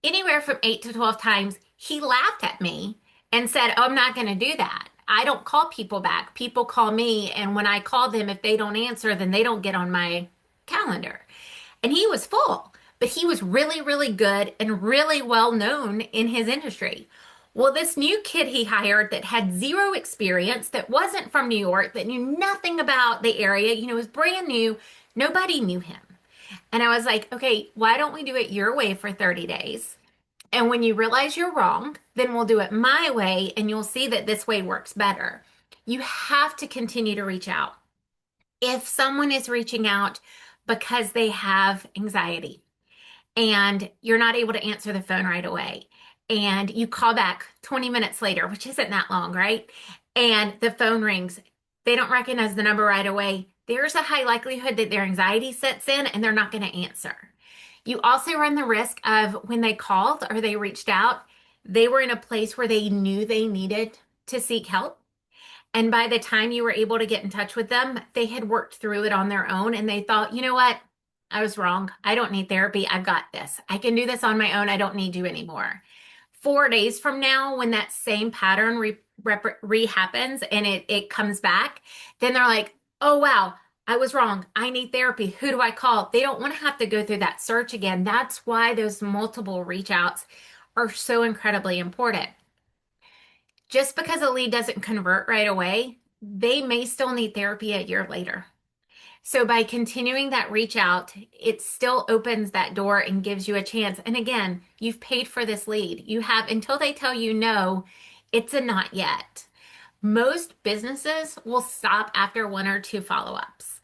Speaker 3: anywhere from 8 to 12 times, he laughed at me and said, oh, I'm not going to do that. I don't call people back. People call me. And when I call them, if they don't answer, then they don't get on my calendar. And he was full, but he was really, really good and really well known in his industry. Well, this new kid he hired that had zero experience, that wasn't from New York, that knew nothing about the area, was brand new. Nobody knew him. And I was like, okay, why don't we do it your way for 30 days? And when you realize you're wrong, then we'll do it my way and you'll see that this way works better. You have to continue to reach out. If someone is reaching out because they have anxiety and you're not able to answer the phone right away, and you call back 20 minutes later, which isn't that long, right? And the phone rings, they don't recognize the number right away. There's a high likelihood that their anxiety sets in and they're not going to answer. You also run the risk of when they called or they reached out, they were in a place where they knew they needed to seek help. And by the time you were able to get in touch with them, they had worked through it on their own and they thought, you know what? I was wrong. I don't need therapy. I've got this. I can do this on my own. I don't need you anymore. 4 days from now, when that same pattern happens and it comes back, then they're like, oh, wow, I was wrong. I need therapy. Who do I call? They don't want to have to go through that search again. That's why those multiple reach outs are so incredibly important. Just because a lead doesn't convert right away, they may still need therapy a year later. So by continuing that reach out, it still opens that door and gives you a chance. And again, you've paid for this lead. You have until they tell you no, it's a not yet. Most businesses will stop after 1 or 2 follow-ups.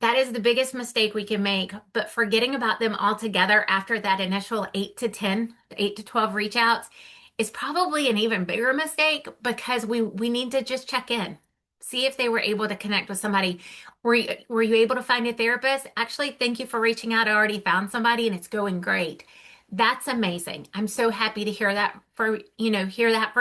Speaker 3: That is the biggest mistake we can make, but forgetting about them altogether after that initial 8 to 10, 8 to 12 reach outs is probably an even bigger mistake because we need to just check in. See if they were able to connect with somebody. Were you able to find a therapist? Actually, thank you for reaching out. I already found somebody and it's going great. That's amazing. I'm so happy to hear that for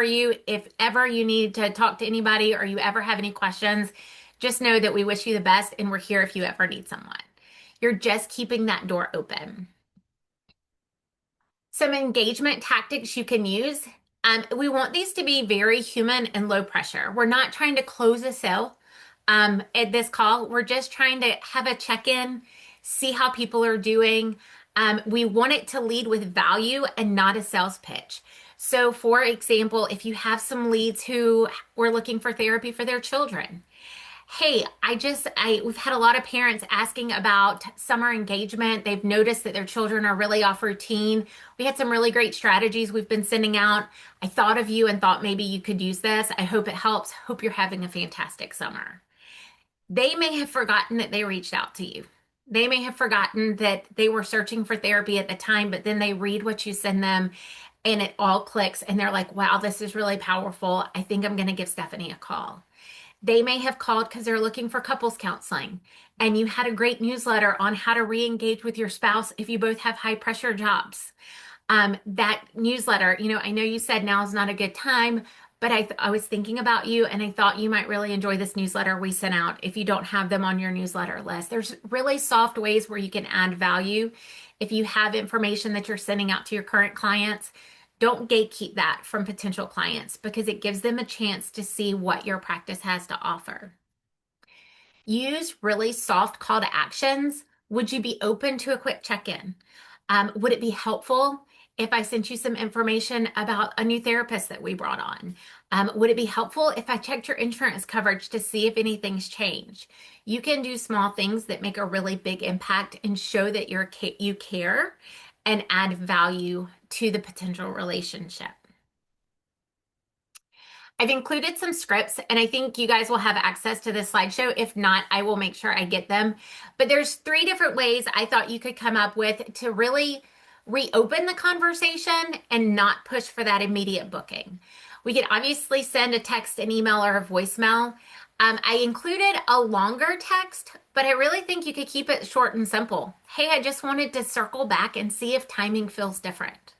Speaker 3: you. If ever you need to talk to anybody or you ever have any questions, just know that we wish you the best and we're here if you ever need someone. You're just keeping that door open. Some engagement tactics you can use. We want these to be very human and low pressure. We're not trying to close a sale at this call. We're just trying to have a check-in, see how people are doing. We want it to lead with value and not a sales pitch. So for example, if you have some leads who were looking for therapy for their children, hey, we've had a lot of parents asking about summer engagement. They've noticed that their children are really off routine. We had some really great strategies we've been sending out. I thought of you and thought maybe you could use this. I hope it helps. Hope you're having a fantastic summer. They may have forgotten that they reached out to you. They may have forgotten that they were searching for therapy at the time, but then they read what you send them and it all clicks and they're like, wow, this is really powerful. I think I'm going to give Stephanie a call. They may have called because they're looking for couples counseling and you had a great newsletter on how to re-engage with your spouse if you both have high pressure jobs. That newsletter, I know you said now is not a good time, but I was thinking about you and I thought you might really enjoy this newsletter we sent out if you don't have them on your newsletter list. There's really soft ways where you can add value. If you have information that you're sending out to your current clients, don't gatekeep that from potential clients because it gives them a chance to see what your practice has to offer. Use really soft call to actions. Would you be open to a quick check-in? Would it be helpful if I sent you some information about a new therapist that we brought on? Would it be helpful if I checked your insurance coverage to see if anything's changed? You can do small things that make a really big impact and show that you care and add value to the potential relationship. I've included some scripts and I think you guys will have access to this slideshow. If not, I will make sure I get them. But there's three different ways I thought you could come up with to really reopen the conversation and not push for that immediate booking. We could obviously send a text, an email, or a voicemail. I included a longer text, but I really think you could keep it short and simple. Hey, I just wanted to circle back and see if timing feels different.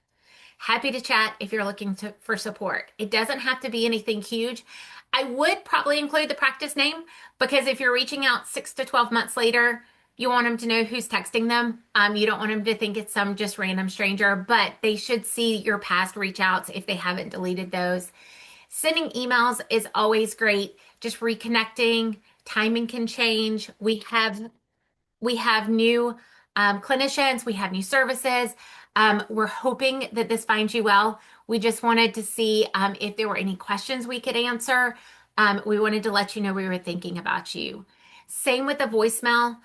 Speaker 3: Happy to chat if you're looking for support. It doesn't have to be anything huge. I would probably include the practice name because if you're reaching out 6 to 12 months later, you want them to know who's texting them. You don't want them to think it's some just random stranger, but they should see your past reach outs if they haven't deleted those. Sending emails is always great. Just reconnecting. Timing can change. We have new clinicians, we have new services. We're hoping that this finds you well. We just wanted to see if there were any questions we could answer. We wanted to let you know we were thinking about you. Same with the voicemail.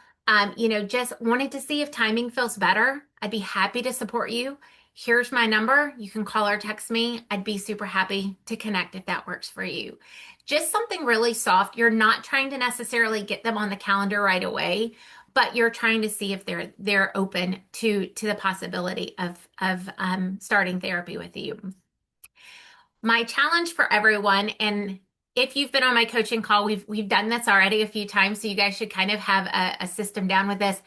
Speaker 3: Just wanted to see if timing feels better. I'd be happy to support you. Here's my number. You can call or text me. I'd be super happy to connect if that works for you. Just something really soft. You're not trying to necessarily get them on the calendar right away, but you're trying to see if they're open to the possibility of starting therapy with you. My challenge for everyone, and if you've been on my coaching call, we've done this already a few times, so you guys should kind of have a system down with this.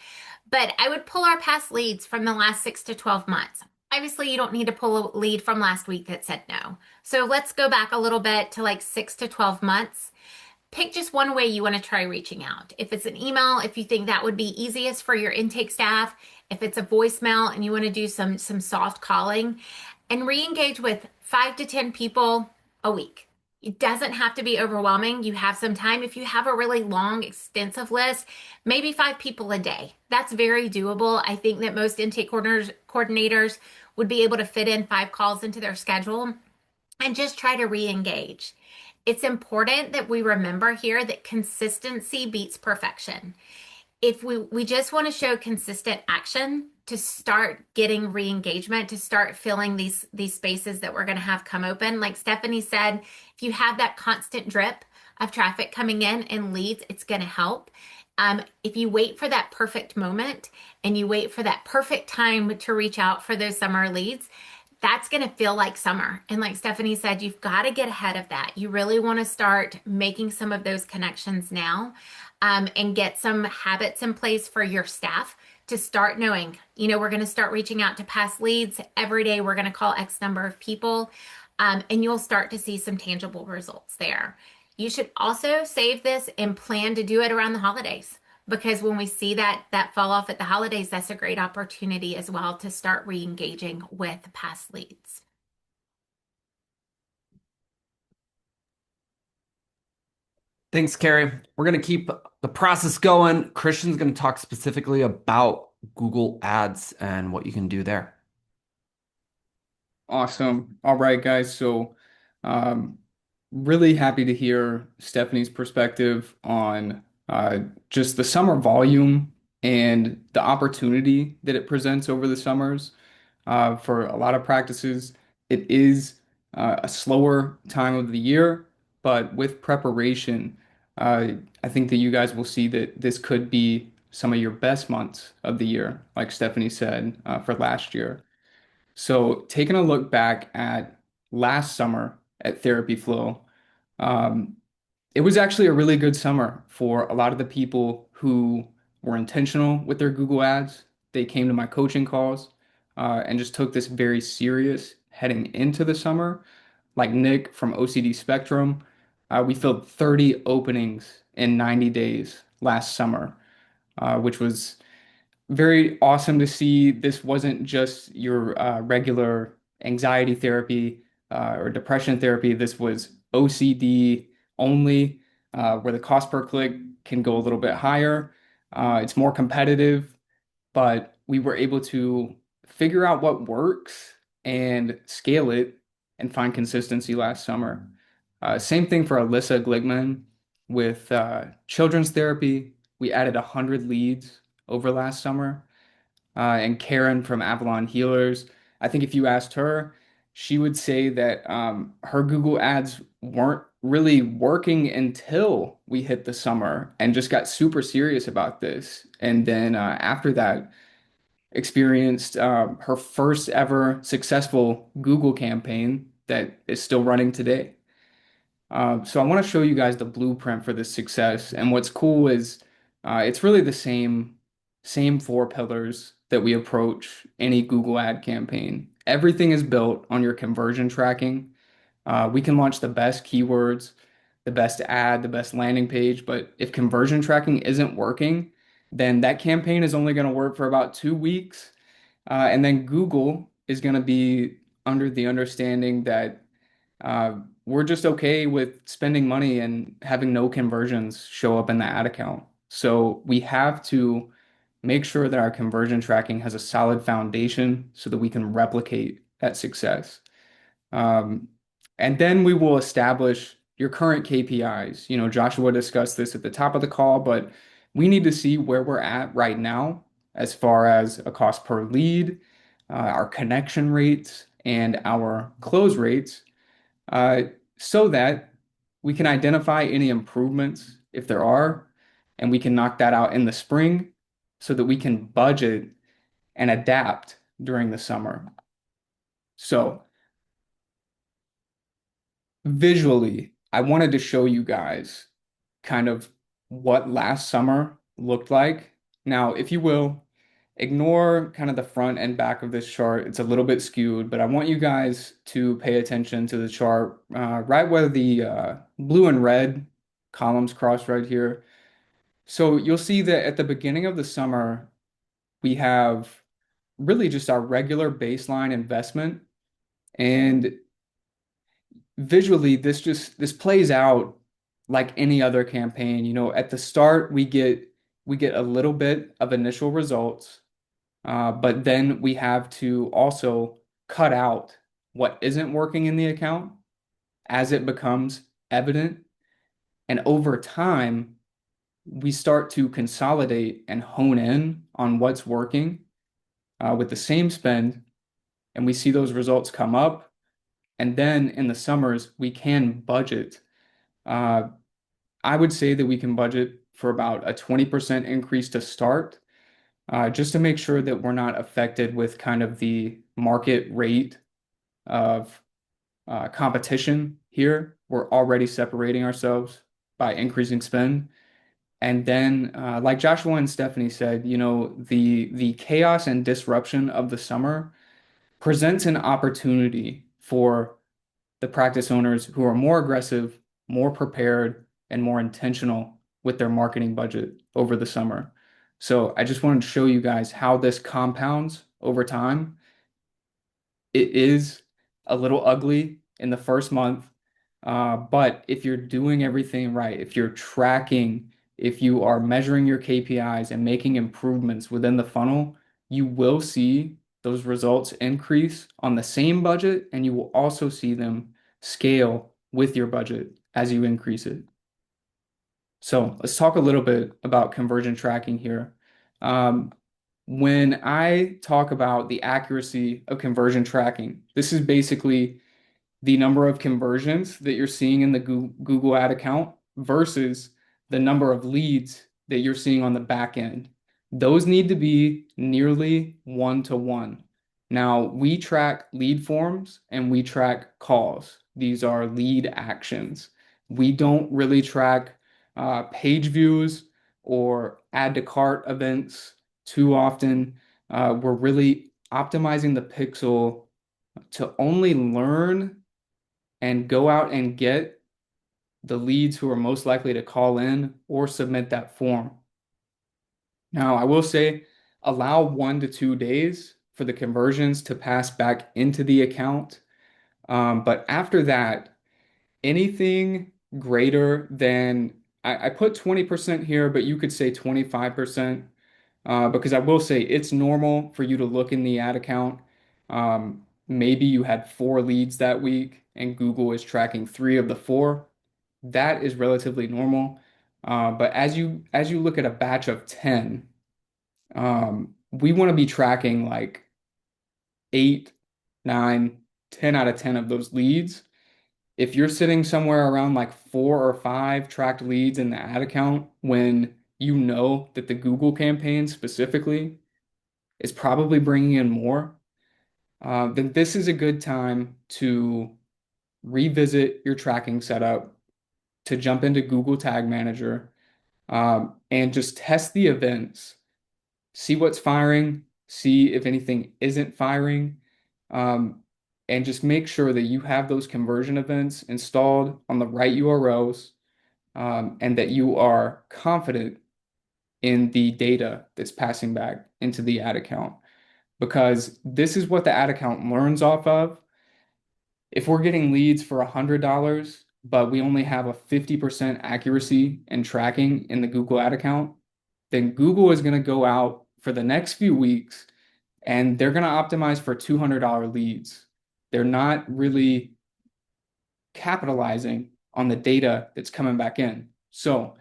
Speaker 3: But I would pull our past leads from the last 6 to 12 months. Obviously, you don't need to pull a lead from last week that said no. So let's go back a little bit to like 6 to 12 months. Pick just one way you want to try reaching out. If it's an email, if you think that would be easiest for your intake staff, if it's a voicemail and you want to do some soft calling, and re-engage with 5 to 10 people a week. It doesn't have to be overwhelming. You have some time. If you have a really long, extensive list, maybe 5 people a day. That's very doable. I think that most intake coordinators would be able to fit in 5 calls into their schedule and just try to re-engage. It's important that we remember here that consistency beats perfection. If we just want to show consistent action to start getting re-engagement, to start filling these spaces that we're going to have come open. Like Stephanie said, if you have that constant drip of traffic coming in and leads, it's going to help. If you wait for that perfect moment and you wait for that perfect time to reach out for those summer leads, that's going to feel like summer. And like Stephanie said, you've got to get ahead of that. You really want to start making some of those connections now, and get some habits in place for your staff to start knowing, we're going to start reaching out to past leads. Every day we're going to call X number of people, and you'll start to see some tangible results there. You should also save this and plan to do it around the holidays. Because when we see that fall off at the holidays, that's a great opportunity as well to start re-engaging with past leads.
Speaker 1: Thanks, Carrie. We're going to keep the process going. Christian's going to talk specifically about Google Ads and what you can do there.
Speaker 4: Awesome. All right, guys. So, really happy to hear Stephanie's perspective on just the summer volume and the opportunity that it presents over the summers. For a lot of practices, it is a slower time of the year, but with preparation, I think that you guys will see that this could be some of your best months of the year, like Stephanie said, for last year. So, taking a look back at last summer at Therapy Flow, um, it was actually a really good summer for a lot of the people who were intentional with their Google Ads. They came to my coaching calls. and just took this very serious heading into the summer. Like Nick from OCD Spectrum, we filled 30 openings in 90 days last summer, which was very awesome to see. This wasn't just your regular anxiety therapy or depression therapy. This was OCD only, where the cost per click can go a little bit higher. It's more competitive, but we were able to figure out what works and scale it and find consistency last summer. Same thing for Alyssa Glickman with children's therapy. We added 100 leads over last summer. And Karen from Avalon Healers, I think if you asked her, she would say that her Google ads weren't really working until we hit the summer and just got super serious about this. And then after that, experienced her first ever successful Google campaign that is still running today. So I want to show you guys the blueprint for this success. And what's cool is it's really the same four pillars that we approach any Google ad campaign. Everything is built on your conversion tracking. We can launch the best keywords, the best ad, the best landing page, but if conversion tracking isn't working, then that campaign is only going to work for about 2 weeks. And then Google is going to be under the understanding that we're just okay with spending money and having no conversions show up in the ad account. So we have to make sure that our conversion tracking has a solid foundation so that we can replicate that success. Um, and then we will establish your current KPIs. You know, Joshua discussed this at the top of the call, but we need to see where we're at right now as far as a cost per lead, our connection rates, and our close rates, uh, so that we can identify any improvements if there are, and we can knock that out in the spring so that we can budget and adapt during the summer. So visually, I wanted to show you guys kind of what last summer looked like. Now, if you will, ignore kind of the front and back of this chart. It's a little bit skewed, but I want you guys to pay attention to the chart right where the blue and red columns cross right here. So you'll see that at the beginning of the summer, we have really just our regular baseline investment. And visually, this plays out like any other campaign. You know, at the start, we get a little bit of initial results, but then we have to also cut out what isn't working in the account as it becomes evident. And over time, we start to consolidate and hone in on what's working with the same spend, and we see those results come up. And then in the summers, we can budget. Uh, I would say that we can budget for about a 20% increase to start, just to make sure that we're not affected with kind of the market rate of competition here. We're already separating ourselves by increasing spend. And then, like Joshua and Stephanie said, you know, the chaos and disruption of the summer presents an opportunity for the practice owners who are more aggressive, more prepared, and more intentional with their marketing budget over the summer. So I just wanted to show you guys how this compounds over time. It is a little ugly in the first month, but if you're doing everything right, if you're tracking, if you are measuring your KPIs and making improvements within the funnel, you will see those results increase on the same budget, and you will also see them scale with your budget as you increase it. So let's talk a little bit about conversion tracking here. Um, when I talk about the accuracy of conversion tracking, this is basically the number of conversions that you're seeing in the Google ad account versus the number of leads that you're seeing on the back end. Those need to be nearly 1 to 1. Now, we track lead forms and we track calls. These are lead actions. We don't really track page views or add to cart events too often. We're really optimizing the pixel to only learn and go out and get the leads who are most likely to call in or submit that form. Now, I will say allow 1 to 2 days for the conversions to pass back into the account. But after that, anything greater than, I put 20% here, but you could say 25%, because I will say it's normal for you to look in the ad account. Maybe you had 4 leads that week and Google is tracking 3 of the 4. That is relatively normal. But as you look at a batch of 10, we want to be tracking like 8, 9, 10 out of 10 of those leads. If you're sitting somewhere around like 4 or 5 tracked leads in the ad account when you know that the Google campaign specifically is probably bringing in more, then this is a good time to revisit your tracking setup, to jump into Google Tag Manager, and just test the events, see what's firing, see if anything isn't firing, um, and just make sure that you have those conversion events installed on the right URLs, and that you are confident in the data that's passing back into the ad account. Because this is what the ad account learns off of. If we're getting leads for $100, but we only have a 50% accuracy in tracking in the Google ad account, then Google is going to go out for the next few weeks and they're going to optimize for $200 leads. They're not really capitalizing on the data that's coming back in. So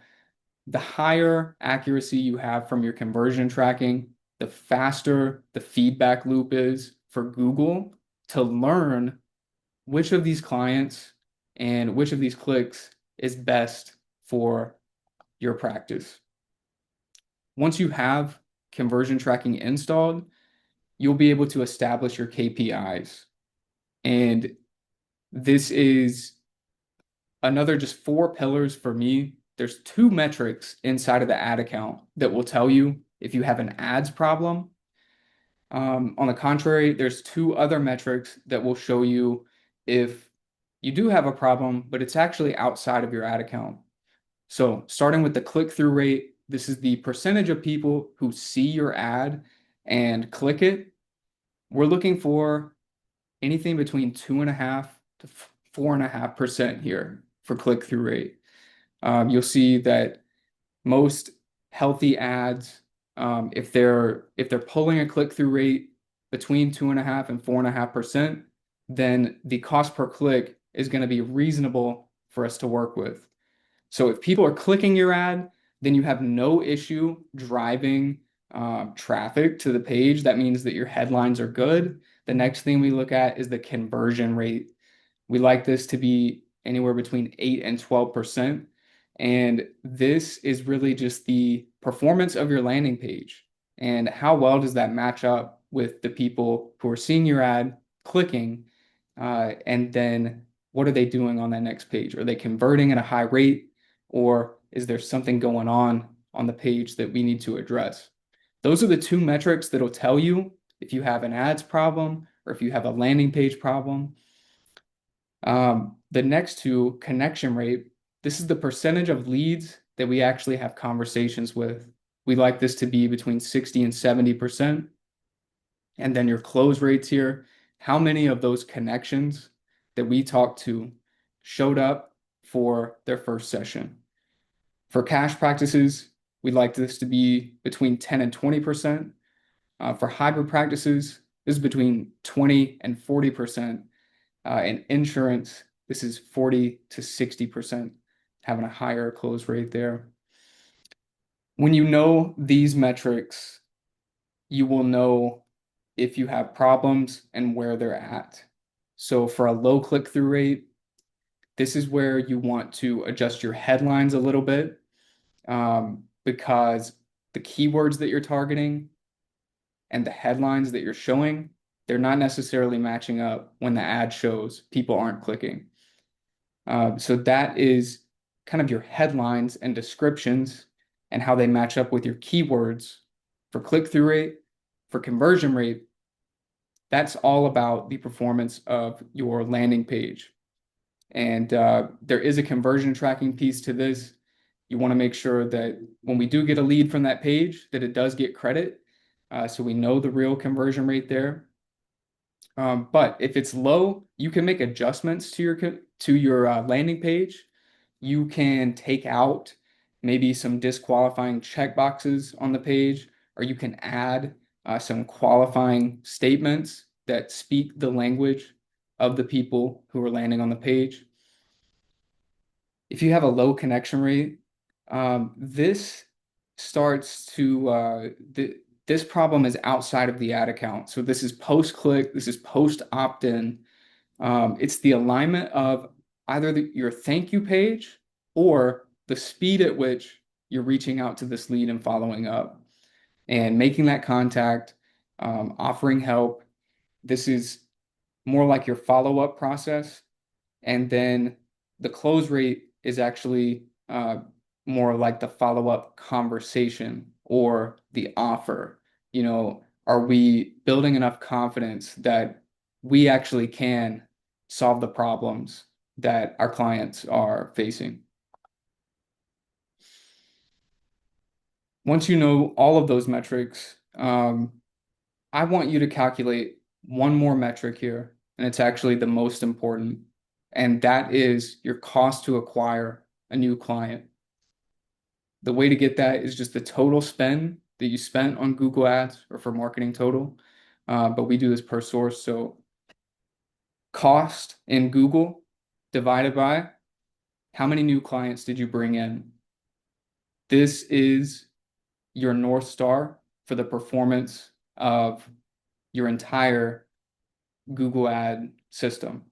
Speaker 4: the higher accuracy you have from your conversion tracking, the faster the feedback loop is for Google to learn which of these clients and which of these clicks is best for your practice. Once you have conversion tracking installed, you'll be able to establish your KPIs. And this is another just 4 pillars for me. There's 2 metrics inside of the ad account that will tell you if you have an ads problem. On the contrary, there's 2 other metrics that will show you if you do have a problem, but it's actually outside of your ad account. So starting with the click-through rate, this is the percentage of people who see your ad and click it. We're looking for anything between 2.5 to 4.5% here for click-through rate. You'll see that most healthy ads, if they're pulling a click-through rate between 2.5 and 4.5%, then the cost per click is going to be reasonable for us to work with. So if people are clicking your ad, then you have no issue driving traffic to the page. That means that your headlines are good. The next thing we look at is the conversion rate. We like this to be anywhere between 8 and 12%. And this is really just the performance of your landing page and how well does that match up with the people who are seeing your ad, clicking, and then what are they doing on that next page? Are they converting at a high rate, or is there something going on the page that we need to address? Those are the 2 metrics that'll tell you if you have an ads problem or if you have a landing page problem. The next 2, connection rate, this is the percentage of leads that we actually have conversations with. We like this to be between 60 and 70%. And then your close rates here, how many of those connections that we talked to showed up for their first session. For cash practices, we'd like this to be between 10 and 20%. For hybrid practices, this is between 20 and 40%. And insurance, this is 40 to 60%, having a higher close rate there. When you know these metrics, you will know if you have problems and where they're at. So for a low click-through rate, this is where you want to adjust your headlines a little bit, because the keywords that you're targeting and the headlines that you're showing, they're not necessarily matching up when the ad shows people aren't clicking. So that is kind of your headlines and descriptions and how they match up with your keywords for click-through rate, for conversion rate, that's all about the performance of your landing page. And there is a conversion tracking piece to this. You want to make sure that when we do get a lead from that page, that it does get credit. So we know the real conversion rate there. But if it's low, you can make adjustments to your landing page. You can take out maybe some disqualifying checkboxes on the page, or you can add some qualifying statements that speak the language of the people who are landing on the page. If you have a low connection rate, this starts to this problem is outside of the ad account. So this is post-click, this is post opt-in. It's the alignment of either your thank you page or the speed at which you're reaching out to this lead and following up and making that contact, offering help. This is more like your follow-up process. And then the close rate is actually more like the follow-up conversation or the offer. Are we building enough confidence that we actually can solve the problems that our clients are facing? Once you know all of those metrics, I want you to calculate one more metric here, and it's actually the most important, and that is your cost to acquire a new client. The way to get that is just the total spend that you spent on Google Ads or for marketing total, but we do this per source. So cost in Google divided by how many new clients did you bring in? This is your North Star for the performance of your entire Google ad system.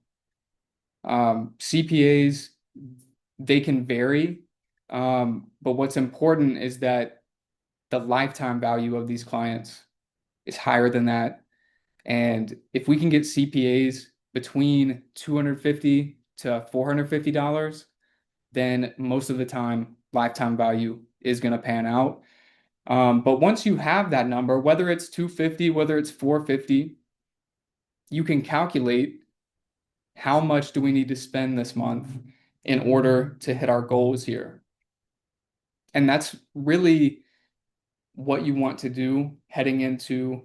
Speaker 4: CPAs, they can vary, but what's important is that the lifetime value of these clients is higher than that. And if we can get CPAs between $250 to $450, then most of the time, lifetime value is going to pan out. But once you have that number, whether it's 250, whether it's 450, you can calculate how much do we need to spend this month in order to hit our goals here. And that's really what you want to do heading into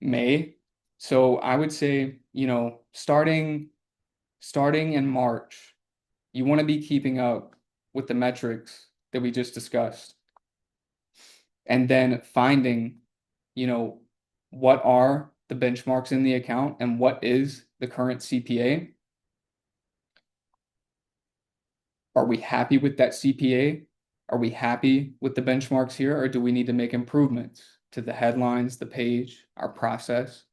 Speaker 4: May. So I would say, starting in March, you want to be keeping up with the metrics that we just discussed. And then finding, what are the benchmarks in the account and what is the current CPA? Are we happy with that CPA? Are we happy with the benchmarks here, or do we need to make improvements to the headlines, the page, our process,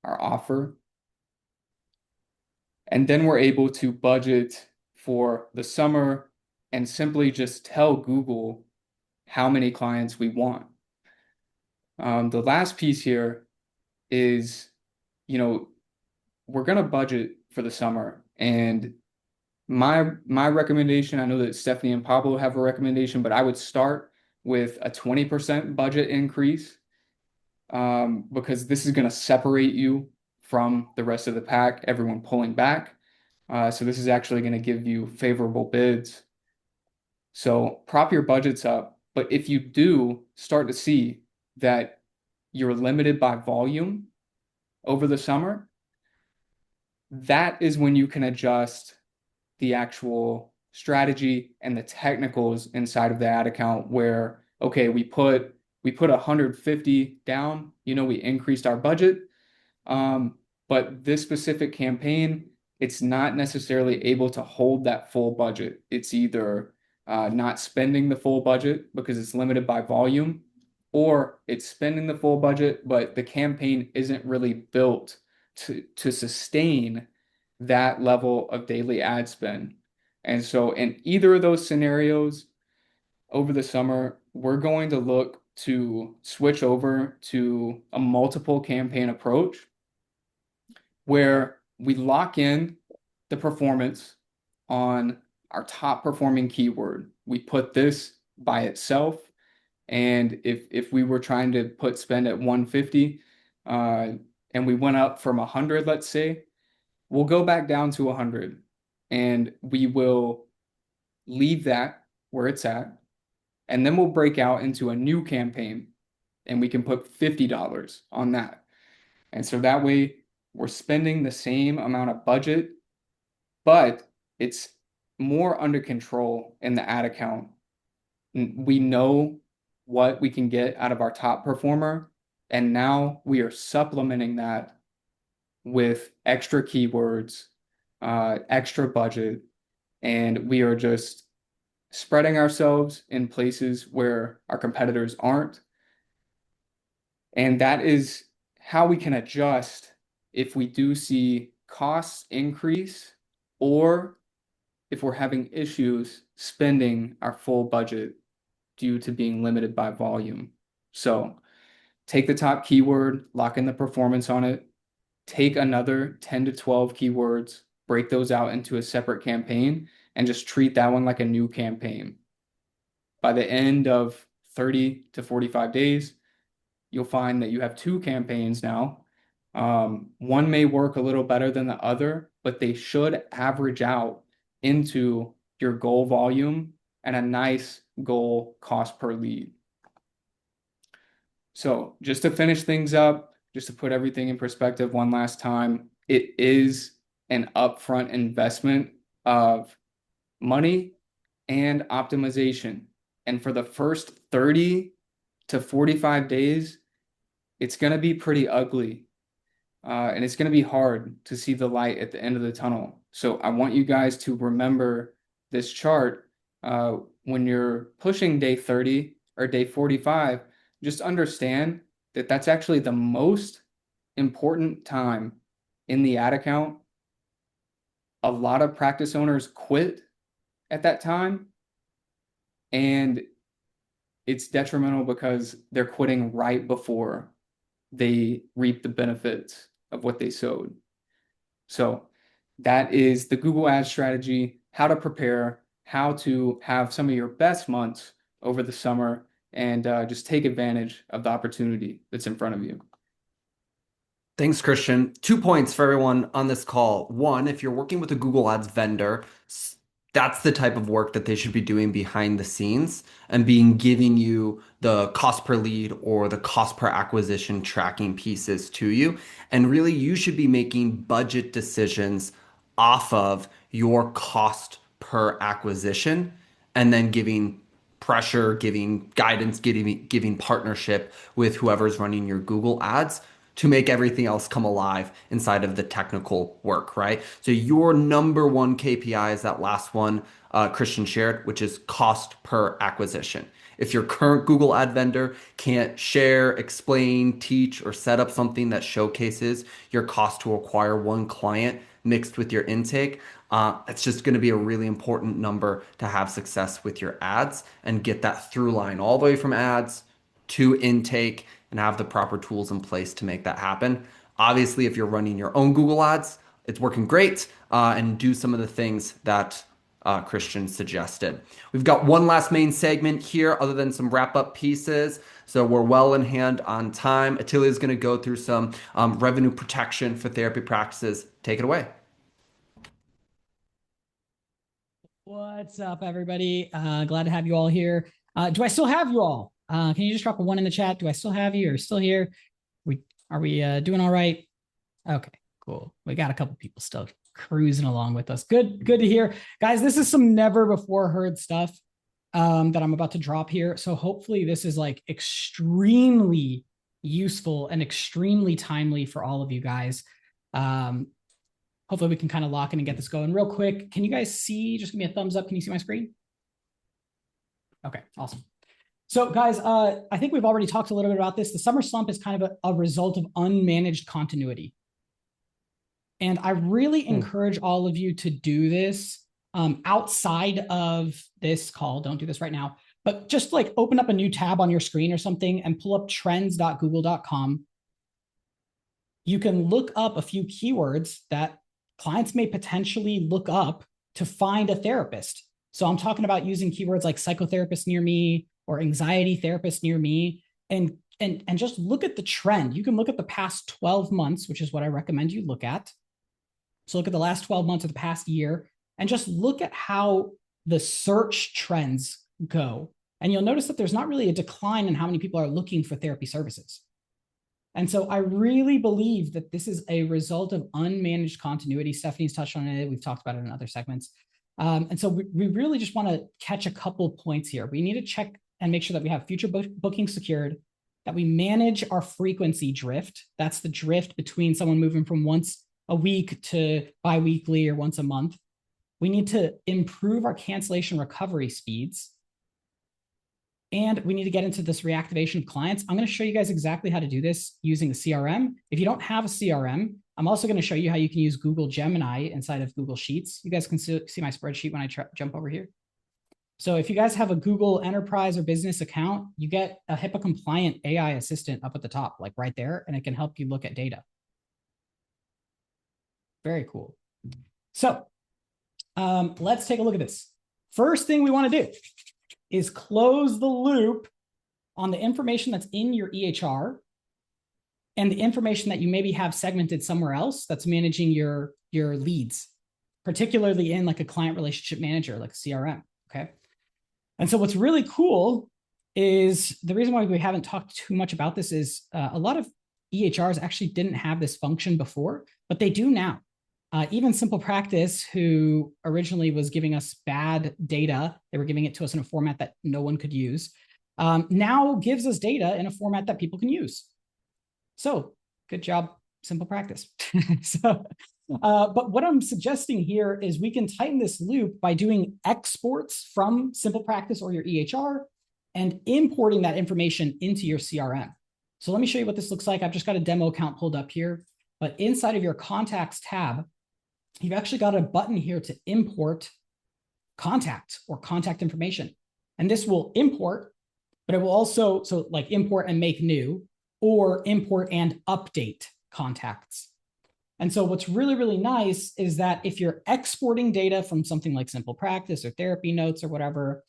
Speaker 4: our offer? And then we're able to budget for the summer and simply just tell Google how many clients we want. The last piece here is, we're going to budget for the summer. And my recommendation, I know that Stephanie and Pablo have a recommendation, but I would start with a 20% budget increase, because this is going to separate you from the rest of the pack, everyone pulling back. So this is actually going to give you favorable bids. So prop your budgets up. But if you do start to see that you're limited by volume over the summer, that is when you can adjust the actual strategy and the technicals inside of the ad account where, okay, we put 150 down, we increased our budget. But this specific campaign, it's not necessarily able to hold that full budget. It's either not spending the full budget because it's limited by volume, or it's spending the full budget, but the campaign isn't really built to sustain that level of daily ad spend. And so in either of those scenarios over the summer, we're going to look to switch over to a multiple campaign approach where we lock in the performance on our top performing keyword. We put this by itself. And if we were trying to put spend at 150, and and we went up from 100, let's say, we'll go back down to 100 and we will leave that where it's at. And then we'll break out into a new campaign and we can put $50 on that. And so that way we're spending the same amount of budget, but it's more under control in the ad account. We know what we can get out of our top performer, and now we are supplementing that with extra keywords, extra budget, and we are just spreading ourselves in places where our competitors aren't. And that is how we can adjust if we do see costs increase or if we're having issues spending our full budget due to being limited by volume. So take the top keyword, lock in the performance on it, take another 10 to 12 keywords, break those out into a separate campaign, and just treat that one like a new campaign. By the end of 30 to 45 days, you'll find that you have two campaigns now. One may work a little better than the other, but they should average out into your goal volume and a nice goal cost per lead. So just to finish things up, just to put everything in perspective one last time, it is an upfront investment of money and optimization. And for the first 30 to 45 days, it's going to be pretty ugly. And it's going to be hard to see the light at the end of the tunnel. So I want you guys to remember this chart when you're pushing day 30 or day 45. Just understand that that's actually the most important time in the ad account. A lot of practice owners quit at that time, and it's detrimental because they're quitting right before they reap the benefits of what they sowed. So that is the Google Ads strategy, how to prepare, how to have some of your best months over the summer, and just take advantage of the opportunity that's in front of you.
Speaker 1: Thanks, Christian. 2 points for everyone on this call. One, if you're working with a Google Ads vendor, that's the type of work that they should be doing behind the scenes and giving you the cost per lead or the cost per acquisition tracking pieces to you. And really, you should be making budget decisions off of your cost per acquisition and then giving pressure, giving guidance, giving partnership with whoever's running your Google Ads to make everything else come alive inside of the technical work, right? So your number one KPI is that last one Christian shared, which is cost per acquisition. If your current Google ad vendor can't share, explain, teach, or set up something that showcases your cost to acquire one client mixed with your intake, it's just going to be a really important number to have success with your ads and get that through line all the way from ads to intake and have the proper tools in place to make that happen. Obviously, if you're running your own Google Ads, it's working great, and do some of the things that Christian suggested. We've got one last main segment here other than some wrap-up pieces. So we're well in hand on time. Attilio is going to go through some revenue protection for therapy practices. Take it away.
Speaker 5: What's up, everybody? Glad to have you all here. Do I still have you all? Can you just drop a 1 in the chat? Do I still have you? Are you still here? Are we doing all right? Okay, cool. We got a couple people still cruising along with us. Good to hear. Guys, this is some never before heard stuff that I'm about to drop here. So hopefully this is like extremely useful and extremely timely for all of you guys. Hopefully we can kind of lock in and get this going real quick. Can you guys see? Just give me a thumbs up. Can you see my screen? Okay, awesome. So guys, I think we've already talked a little bit about this. The summer slump is kind of a result of unmanaged continuity. And I really encourage all of you to do this outside of this call. Don't do this right now, but just like open up a new tab on your screen or something and pull up trends.google.com. You can look up a few keywords that clients may potentially look up to find a therapist. So I'm talking about using keywords like psychotherapist near me or anxiety therapist near me, and and just look at the trend. You can look at the past 12 months, which is what I recommend you look at. So look at the last 12 months of the past year and just look at how the search trends go. And you'll notice that there's not really a decline in how many people are looking for therapy services. And so I really believe that this is a result of unmanaged continuity. Stephanie's touched on it. We've talked about it in other segments. And so we really just want to catch a couple points here. We need to check and make sure that we have future bookings secured, that we manage our frequency drift. That's the drift between someone moving from once a week to bi-weekly or once a month. We need to improve our cancellation recovery speeds. And we need to get into this reactivation of clients. I'm going to show you guys exactly how to do this using a CRM. If you don't have a CRM, I'm also going to show you how you can use Google Gemini inside of Google Sheets. You guys can see my spreadsheet when I jump over here. So if you guys have a Google Enterprise or Business account, you get a HIPAA compliant AI assistant up at the top, like right there, and it can help you look at data. Very cool. So let's take a look at this. First thing we want to do is close the loop on the information that's in your EHR and the information that you maybe have segmented somewhere else that's managing your leads, particularly in like a client relationship manager, like a CRM, okay? And so what's really cool is the reason why we haven't talked too much about this is a lot of EHRs actually didn't have this function before, but they do now. Even Simple Practice, who originally was giving us bad data, they were giving it to us in a format that no one could use, now gives us data in a format that people can use. So good job, Simple Practice. But what I'm suggesting here is we can tighten this loop by doing exports from Simple Practice or your EHR and importing that information into your CRM. So let me show you what this looks like. I've just got a demo account pulled up here, but inside of your contacts tab, you've actually got a button here to import contact or contact information. And this will import, but it will also, so like import and make new, or import and update contacts. And so what's really, really nice is that if you're exporting data from something like Simple Practice or Therapy Notes or whatever,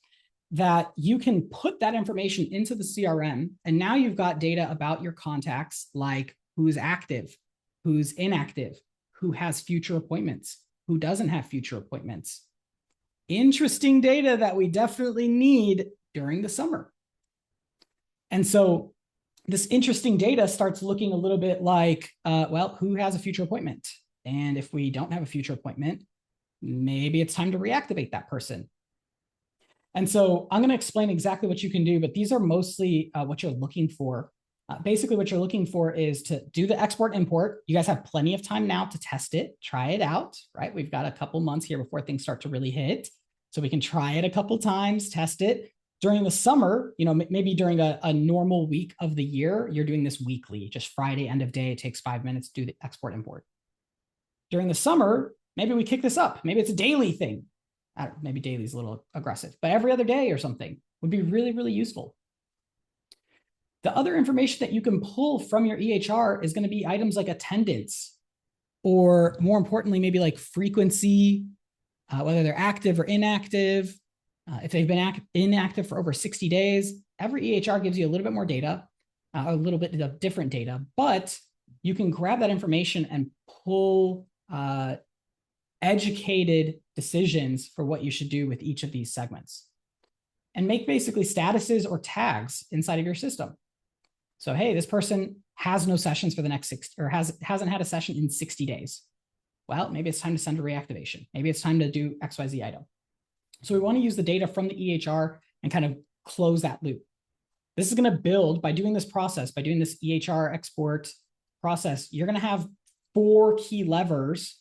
Speaker 5: that you can put that information into the CRM. And now you've got data about your contacts, like who's active, who's inactive, who has future appointments, who doesn't have future appointments. Interesting data that we definitely need during the summer. And so this interesting data starts looking a little bit like, well, who has a future appointment? And if we don't have a future appointment, maybe it's time to reactivate that person. And so I'm going to explain exactly what you can do, but these are mostly what you're looking for. Basically, what you're looking for is to do the export import. You guys have plenty of time now to test it, try it out, right? We've got a couple months here before things start to really hit. So we can try it a couple times, test it. During the summer, you know, maybe during a normal week of the year, you're doing this weekly, just Friday, end of day. It takes 5 minutes to do the export import. During the summer, maybe we kick this up. Maybe it's a daily thing. I don't know, maybe daily is a little aggressive, but every other day or something would be really, really useful. The other information that you can pull from your EHR is going to be items like attendance, or more importantly, maybe like frequency, whether they're active or inactive. If they've been inactive for over 60 days, every EHR gives you a little bit more data, a little bit of different data, but you can grab that information and pull educated decisions for what you should do with each of these segments and make basically statuses or tags inside of your system. So, hey, this person has no sessions for the next 6 or hasn't had a session in 60 days. Well, maybe it's time to send a reactivation. Maybe it's time to do XYZ item. So we want to use the data from the EHR and kind of close that loop. This is going to build by doing this process, by doing this EHR export process. You're going to have 4 key levers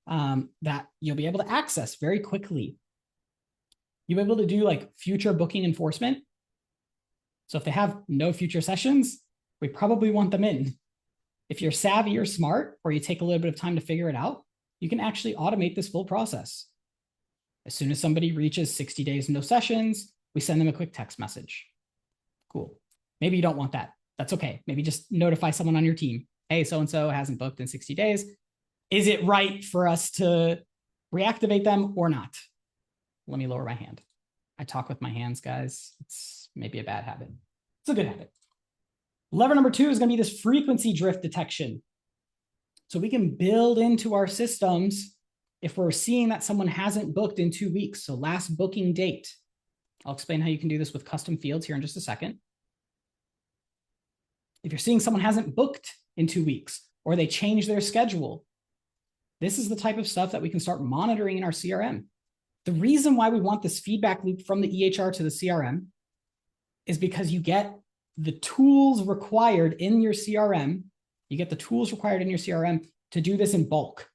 Speaker 5: that you'll be able to access very quickly. You'll be able to do like future booking enforcement. So if they have no future sessions, we probably want them in. If you're savvy or smart, or you take a little bit of time to figure it out, you can actually automate this full process. As soon as somebody reaches 60 days, no sessions, we send them a quick text message. Cool. Maybe you don't want that. That's okay. Maybe just notify someone on your team. Hey, so-and-so hasn't booked in 60 days. Is it right for us to reactivate them or not? Let me lower my hand. I talk with my hands, guys. It's maybe a bad habit. It's a good habit. Lever number 2 is going to be this frequency drift detection. So we can build into our systems if we're seeing that someone hasn't booked in 2 weeks. So last booking date. I'll explain how you can do this with custom fields here in just a second. If you're seeing someone hasn't booked in 2 weeks or they change their schedule, this is the type of stuff that we can start monitoring in our CRM. The reason why we want this feedback loop from the EHR to the CRM is because you get the tools required in your CRM. You get the tools required in your CRM to do this in bulk.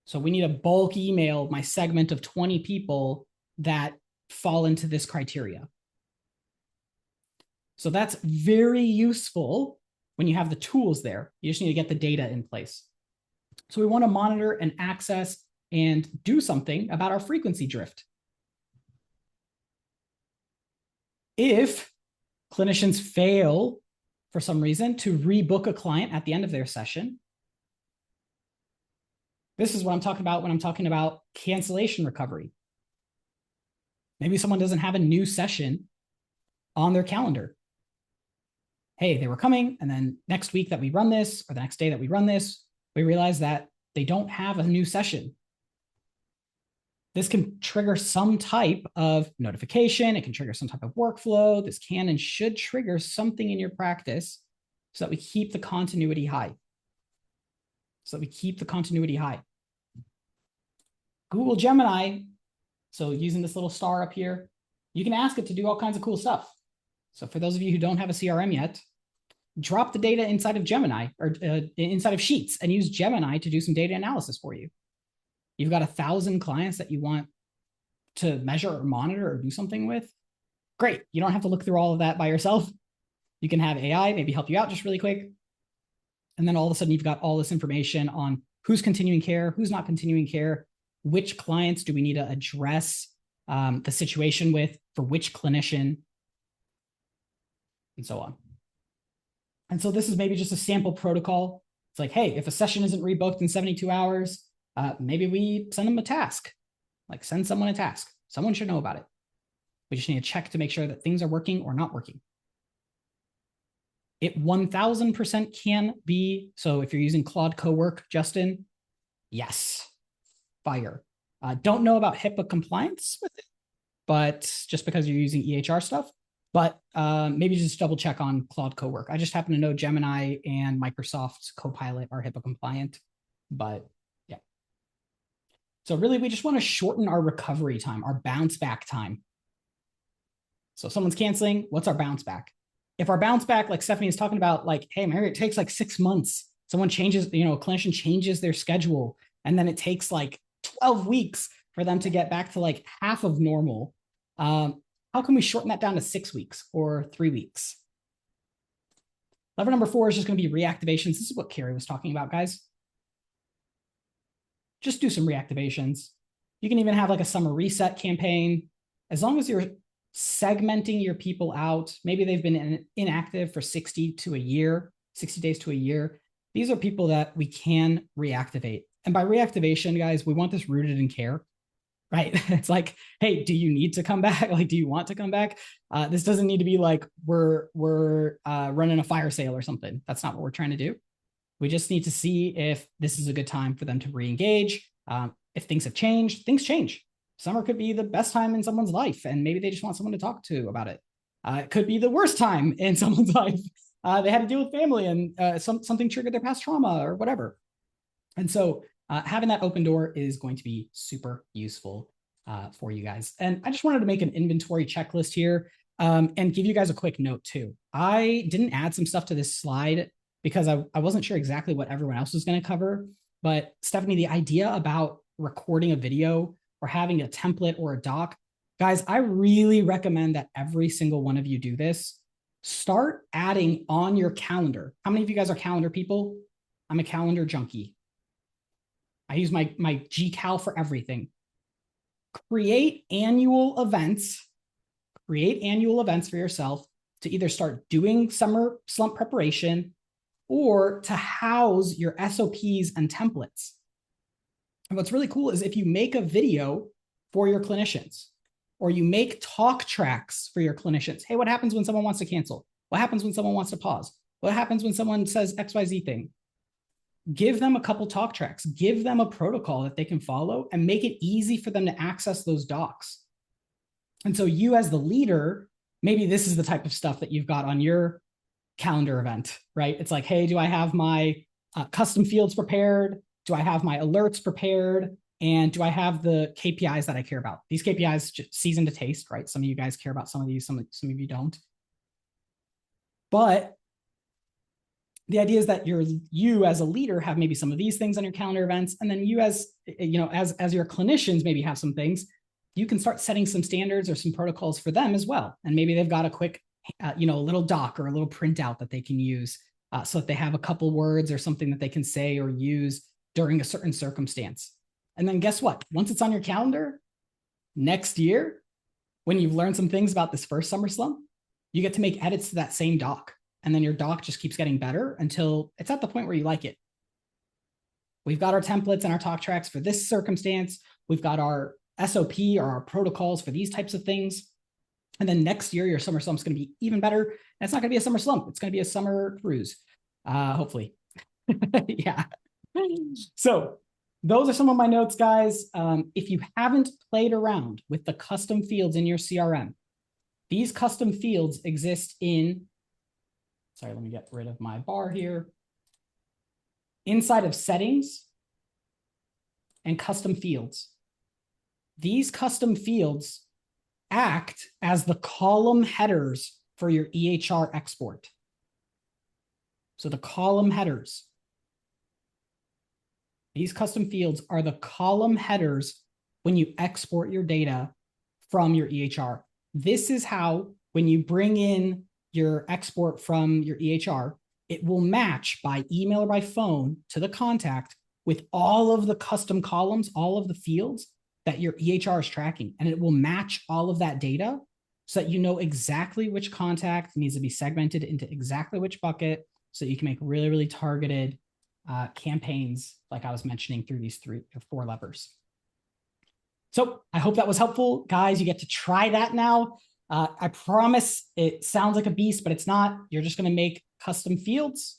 Speaker 5: So we need a bulk email, my segment of 20 people that fall into this criteria. So that's very useful when you have the tools there. You just need to get the data in place. So we want to monitor and access and do something about our frequency drift. If clinicians fail for some reason to rebook a client at the end of their session, this is what I'm talking about when I'm talking about cancellation recovery. Maybe someone doesn't have a new session on their calendar. Hey, they were coming, and then next week that we run this, or the next day that we run this, we realize that they don't have a new session. This can trigger some type of notification. It can trigger some type of workflow. This can and should trigger something in your practice so that we keep the continuity high. Google Gemini, so using this little star up here, you can ask it to do all kinds of cool stuff. So for those of you who don't have a CRM yet, drop the data inside of Gemini or inside of Sheets and use Gemini to do some data analysis for you. You've got 1,000 clients that you want to measure or monitor or do something with. Great. You don't have to look through all of that by yourself. You can have AI maybe help you out just really quick. And then all of a sudden you've got all this information on who's continuing care, who's not continuing care, which clients do we need to address the situation with for which clinician, and so on. And so this is maybe just a sample protocol. It's like, hey, if a session isn't rebooked in 72 hours, maybe we send them a task, like send someone a task. Someone should know about it. We just need to check to make sure that things are working or not working. It 1000% can be, so if you're using Claude Cowork, Justin, yes, fire. Don't know about HIPAA compliance with it, but just because you're using EHR stuff, but maybe just double check on Claude Cowork. I just happen to know Gemini and Microsoft Copilot are HIPAA compliant, but yeah. So really, we just want to shorten our recovery time, our bounce back time. So if someone's canceling, what's our bounce back? If our bounce back, like Stephanie is talking about, like, hey, Mary, it takes like 6 months. Someone changes, a clinician changes their schedule, and then it takes like 12 weeks for them to get back to like half of normal. How can we shorten that down to 6 weeks or 3 weeks? Lever number 4 is just going to be reactivations. This is what Carrie was talking about, guys. Just do some reactivations. You can even have like a summer reset campaign. As long as you're segmenting your people out, maybe they've been inactive for 60 days to a year. These are people that we can reactivate. And by reactivation, guys, we want this rooted in care, right? It's like, hey, do you need to come back? Like, do you want to come back? This doesn't need to be like we're running a fire sale or something. That's not what we're trying to do. We just need to see if this is a good time for them to re-engage. If things have changed, things change. Summer could be the best time in someone's life, and maybe they just want someone to talk to about it. It could be the worst time in someone's life. They had to deal with family and something triggered their past trauma or whatever. And so having that open door is going to be super useful for you guys. And I just wanted to make an inventory checklist here and give you guys a quick note too. I didn't add some stuff to this slide because I wasn't sure exactly what everyone else was going to cover. But Stephanie, the idea about recording a video or having a template or a doc, guys, I really recommend that every single one of you do this. Start adding on your calendar. How many of you guys are calendar people? I'm a calendar junkie. I use my GCal for everything. Create annual events for yourself to either start doing summer slump preparation or to house your SOPs and templates. And what's really cool is if you make a video for your clinicians or you make talk tracks for your clinicians. Hey, what happens when someone wants to cancel? What happens when someone wants to pause? What happens when someone says XYZ thing? Give them a couple talk tracks, give them a protocol that they can follow, and make it easy for them to access those docs. And so you as the leader, maybe this is the type of stuff that you've got on your calendar event, right? It's like, hey, do I have my custom fields prepared? Do I have my alerts prepared? And do I have the KPIs that I care about? These KPIs just season to taste, right? Some of you guys care about some of these, some of you don't. But the idea is that you as a leader have maybe some of these things on your calendar events, and then you as your clinicians maybe have some things. You can start setting some standards or some protocols for them as well. And maybe they've got a quick, a little doc or a little printout that they can use so that they have a couple words or something that they can say or use during a certain circumstance. And then guess what? Once it's on your calendar, next year, when you've learned some things about this first summer slump, you get to make edits to that same doc. And then your doc just keeps getting better until it's at the point where you like it. We've got our templates and our talk tracks for this circumstance. We've got our SOP or our protocols for these types of things. And then next year, your summer slump is going to be even better. And it's not going to be a summer slump. It's going to be a summer cruise, hopefully. Yeah. So those are some of my notes, guys. If you haven't played around with the custom fields in your CRM, these custom fields exist in, sorry, let me get rid of my bar here. Inside of settings and custom fields. These custom fields act as the column headers for your EHR export. So the column headers. These custom fields are the column headers when you export your data from your EHR. This is how, when you bring in your export from your EHR, it will match by email or by phone to the contact with all of the custom columns, all of the fields that your EHR is tracking. And it will match all of that data so that you know exactly which contact needs to be segmented into exactly which bucket, so that you can make really, really targeted campaigns, like I was mentioning, through these 3 or 4 levers. So I hope that was helpful. Guys, you get to try that now. I promise it sounds like a beast, but it's not. You're just going to make custom fields.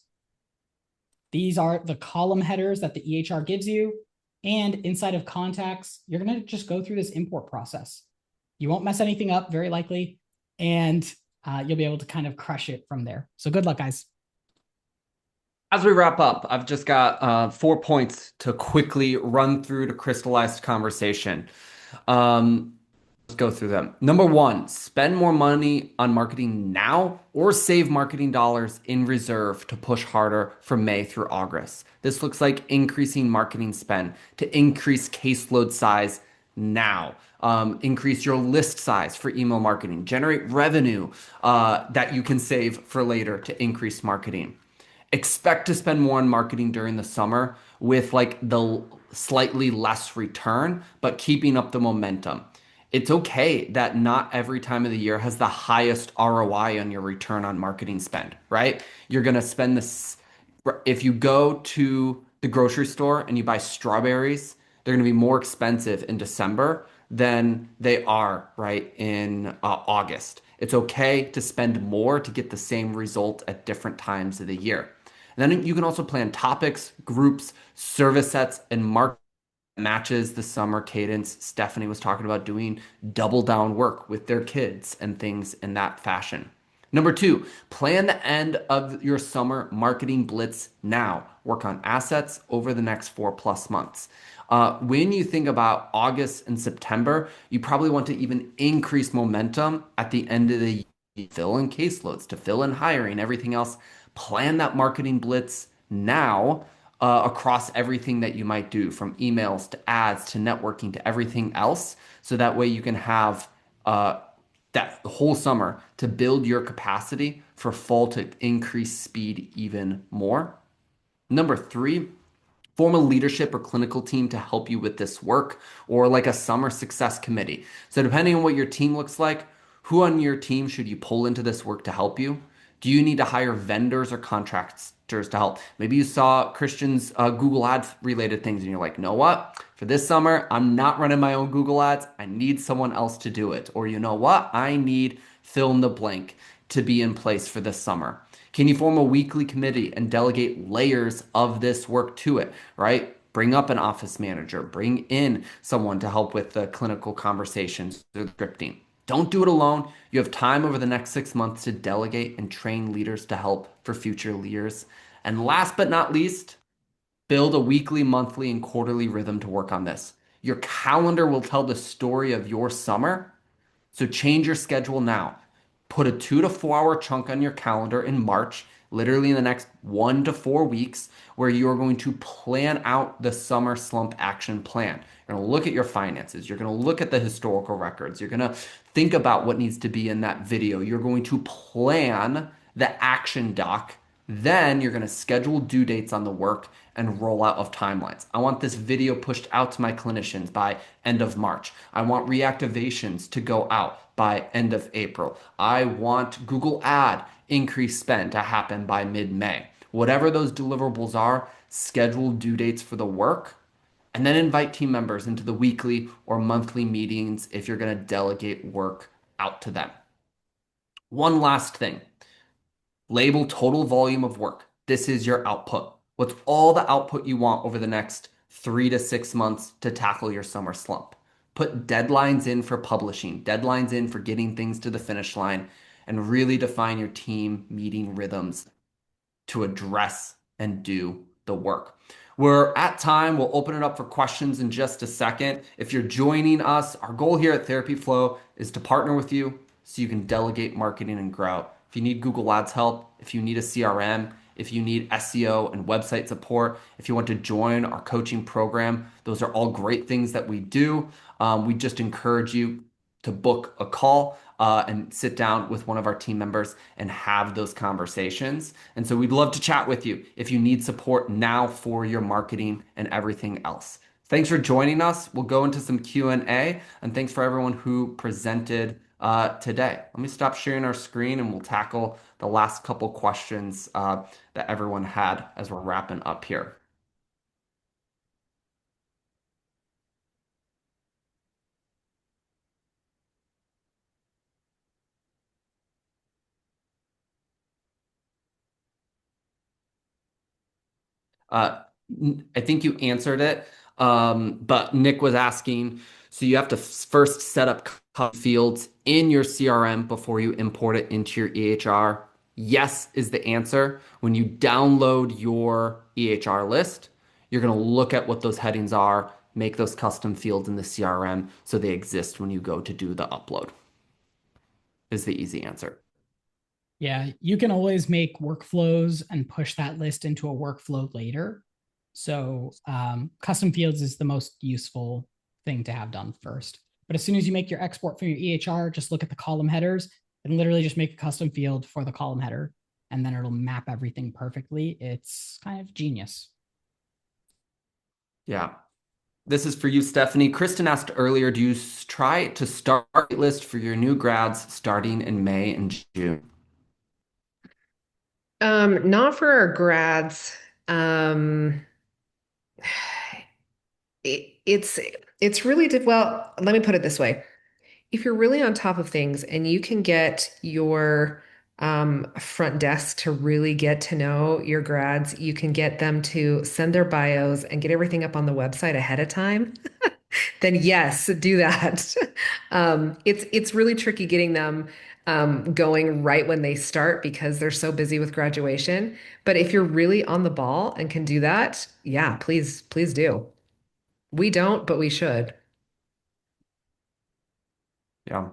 Speaker 5: These are the column headers that the EHR gives you. And inside of contacts, you're going to just go through this import process. You won't mess anything up, very likely, and you'll be able to kind of crush it from there. So good luck, guys.
Speaker 1: As we wrap up, I've just got 4 points to quickly run through to crystallize conversation. Let's go through them. Number 1, spend more money on marketing now or save marketing dollars in reserve to push harder from May through August. This looks like increasing marketing spend to increase caseload size now. Increase your list size for email marketing. Generate revenue that you can save for later to increase marketing. Expect to spend more on marketing during the summer with like the slightly less return, but keeping up the momentum. It's okay that not every time of the year has the highest ROI on your return on marketing spend, right? You're going to spend this. If you go to the grocery store and you buy strawberries, they're going to be more expensive in December than they are right in August. It's okay to spend more to get the same result at different times of the year. And then you can also plan topics, groups, service sets, and market matches the summer cadence. Stephanie was talking about doing double down work with their kids and things in that fashion. Number 2, plan the end of your summer marketing blitz now. Work on assets over the next 4+ months. When you think about August and September, you probably want to even increase momentum at the end of the year, fill in caseloads, to fill in hiring, everything else. Plan that marketing blitz now across everything that you might do, from emails to ads to networking to everything else. So that way you can have that whole summer to build your capacity for fall to increase speed even more. Number 3, form a leadership or clinical team to help you with this work, or like a summer success committee. So depending on what your team looks like, who on your team should you pull into this work to help you? Do you need to hire vendors or contractors to help? Maybe you saw Christian's Google Ads related things and you're like, know what? For this summer, I'm not running my own Google Ads. I need someone else to do it. Or you know what? I need fill in the blank. to be in place for this summer? Can you form a weekly committee and delegate layers of this work to it, right? Bring up an office manager, bring in someone to help with the clinical conversations or the scripting. Don't do it alone. You have time over the next 6 months to delegate and train leaders to help for future leaders. And last but not least, build a weekly, monthly, and quarterly rhythm to work on this. Your calendar will tell the story of your summer, so change your schedule now. Put a 2 to 4 hour chunk on your calendar in March, literally in the next 1 to 4 weeks, where you are going to plan out the summer slump action plan. You're going to look at your finances. You're going to look at the historical records. You're going to think about what needs to be in that video. You're going to plan the action doc. Then you're going to schedule due dates on the work and rollout of timelines. I want this video pushed out to my clinicians by end of March. I want reactivations to go out by end of April. I want Google Ad increased spend to happen by mid-May. Whatever those deliverables are, schedule due dates for the work and then invite team members into the weekly or monthly meetings if you're going to delegate work out to them. One last thing. Label total volume of work. This is your output. What's all the output you want over the next 3 to 6 months to tackle your summer slump? Put deadlines in for publishing, deadlines in for getting things to the finish line, and really define your team meeting rhythms to address and do the work. We're at time. We'll open it up for questions in just a second. If you're joining us, our goal here at Therapy Flow is to partner with you so you can delegate marketing and grow. If you need Google Ads help, if you need a CRM, if you need SEO and website support, if you want to join our coaching program, those are all great things that we do. We just encourage you to book a call and sit down with one of our team members and have those conversations. And so we'd love to chat with you if you need support now for your marketing and everything else. Thanks for joining us. We'll go into some Q&A, and thanks for everyone who presented today. Let me stop sharing our screen and we'll tackle the last couple questions that everyone had as we're wrapping up here. Uh, I think you answered it, but Nick was asking, so you have to first set up custom fields in your CRM before you import it into your EHR. Yes is the answer. When you download your EHR list, you're going to look at what those headings are, make those custom fields in the CRM so they exist when you go to do the upload, is the easy answer.
Speaker 5: Yeah, you can always make workflows and push that list into a workflow later. So custom fields is the most useful thing to have done first. But as soon as you make your export from your EHR, just look at the column headers and literally just make a custom field for the column header, and then it'll map everything perfectly. It's kind of genius.
Speaker 1: Yeah. This is for you, Stephanie. Kristen asked earlier, do you try to start a list for your new grads starting in May and June?
Speaker 2: Not for our grads. Um, it's really well, let me put it this way. If you're really on top of things and you can get your front desk to really get to know your grads, you can get them to send their bios and get everything up on the website ahead of time, then yes, do that. It's really tricky getting them going right when they start because they're so busy with graduation. But if you're really on the ball and can do that, yeah, please do. We don't, but we should.
Speaker 1: Yeah.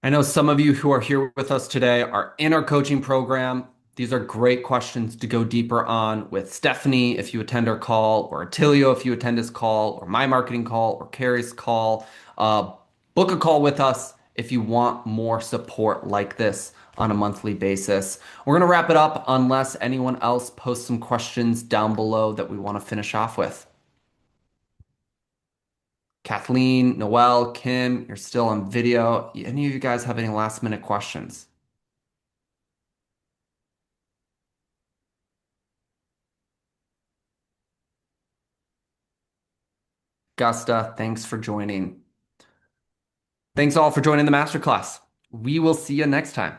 Speaker 1: I know some of you who are here with us today are in our coaching program. These are great questions to go deeper on with Stephanie if you attend our call, or Attilio if you attend his call, or my marketing call, or Carrie's call. Book a call with us if you want more support like this on a monthly basis. We're going to wrap it up unless anyone else posts some questions down below that we want to finish off with. Kathleen, Noel, Kim, you're still on video. Any of you guys have any last minute questions? Gusta, thanks for joining. Thanks all for joining the masterclass. We will see you next time.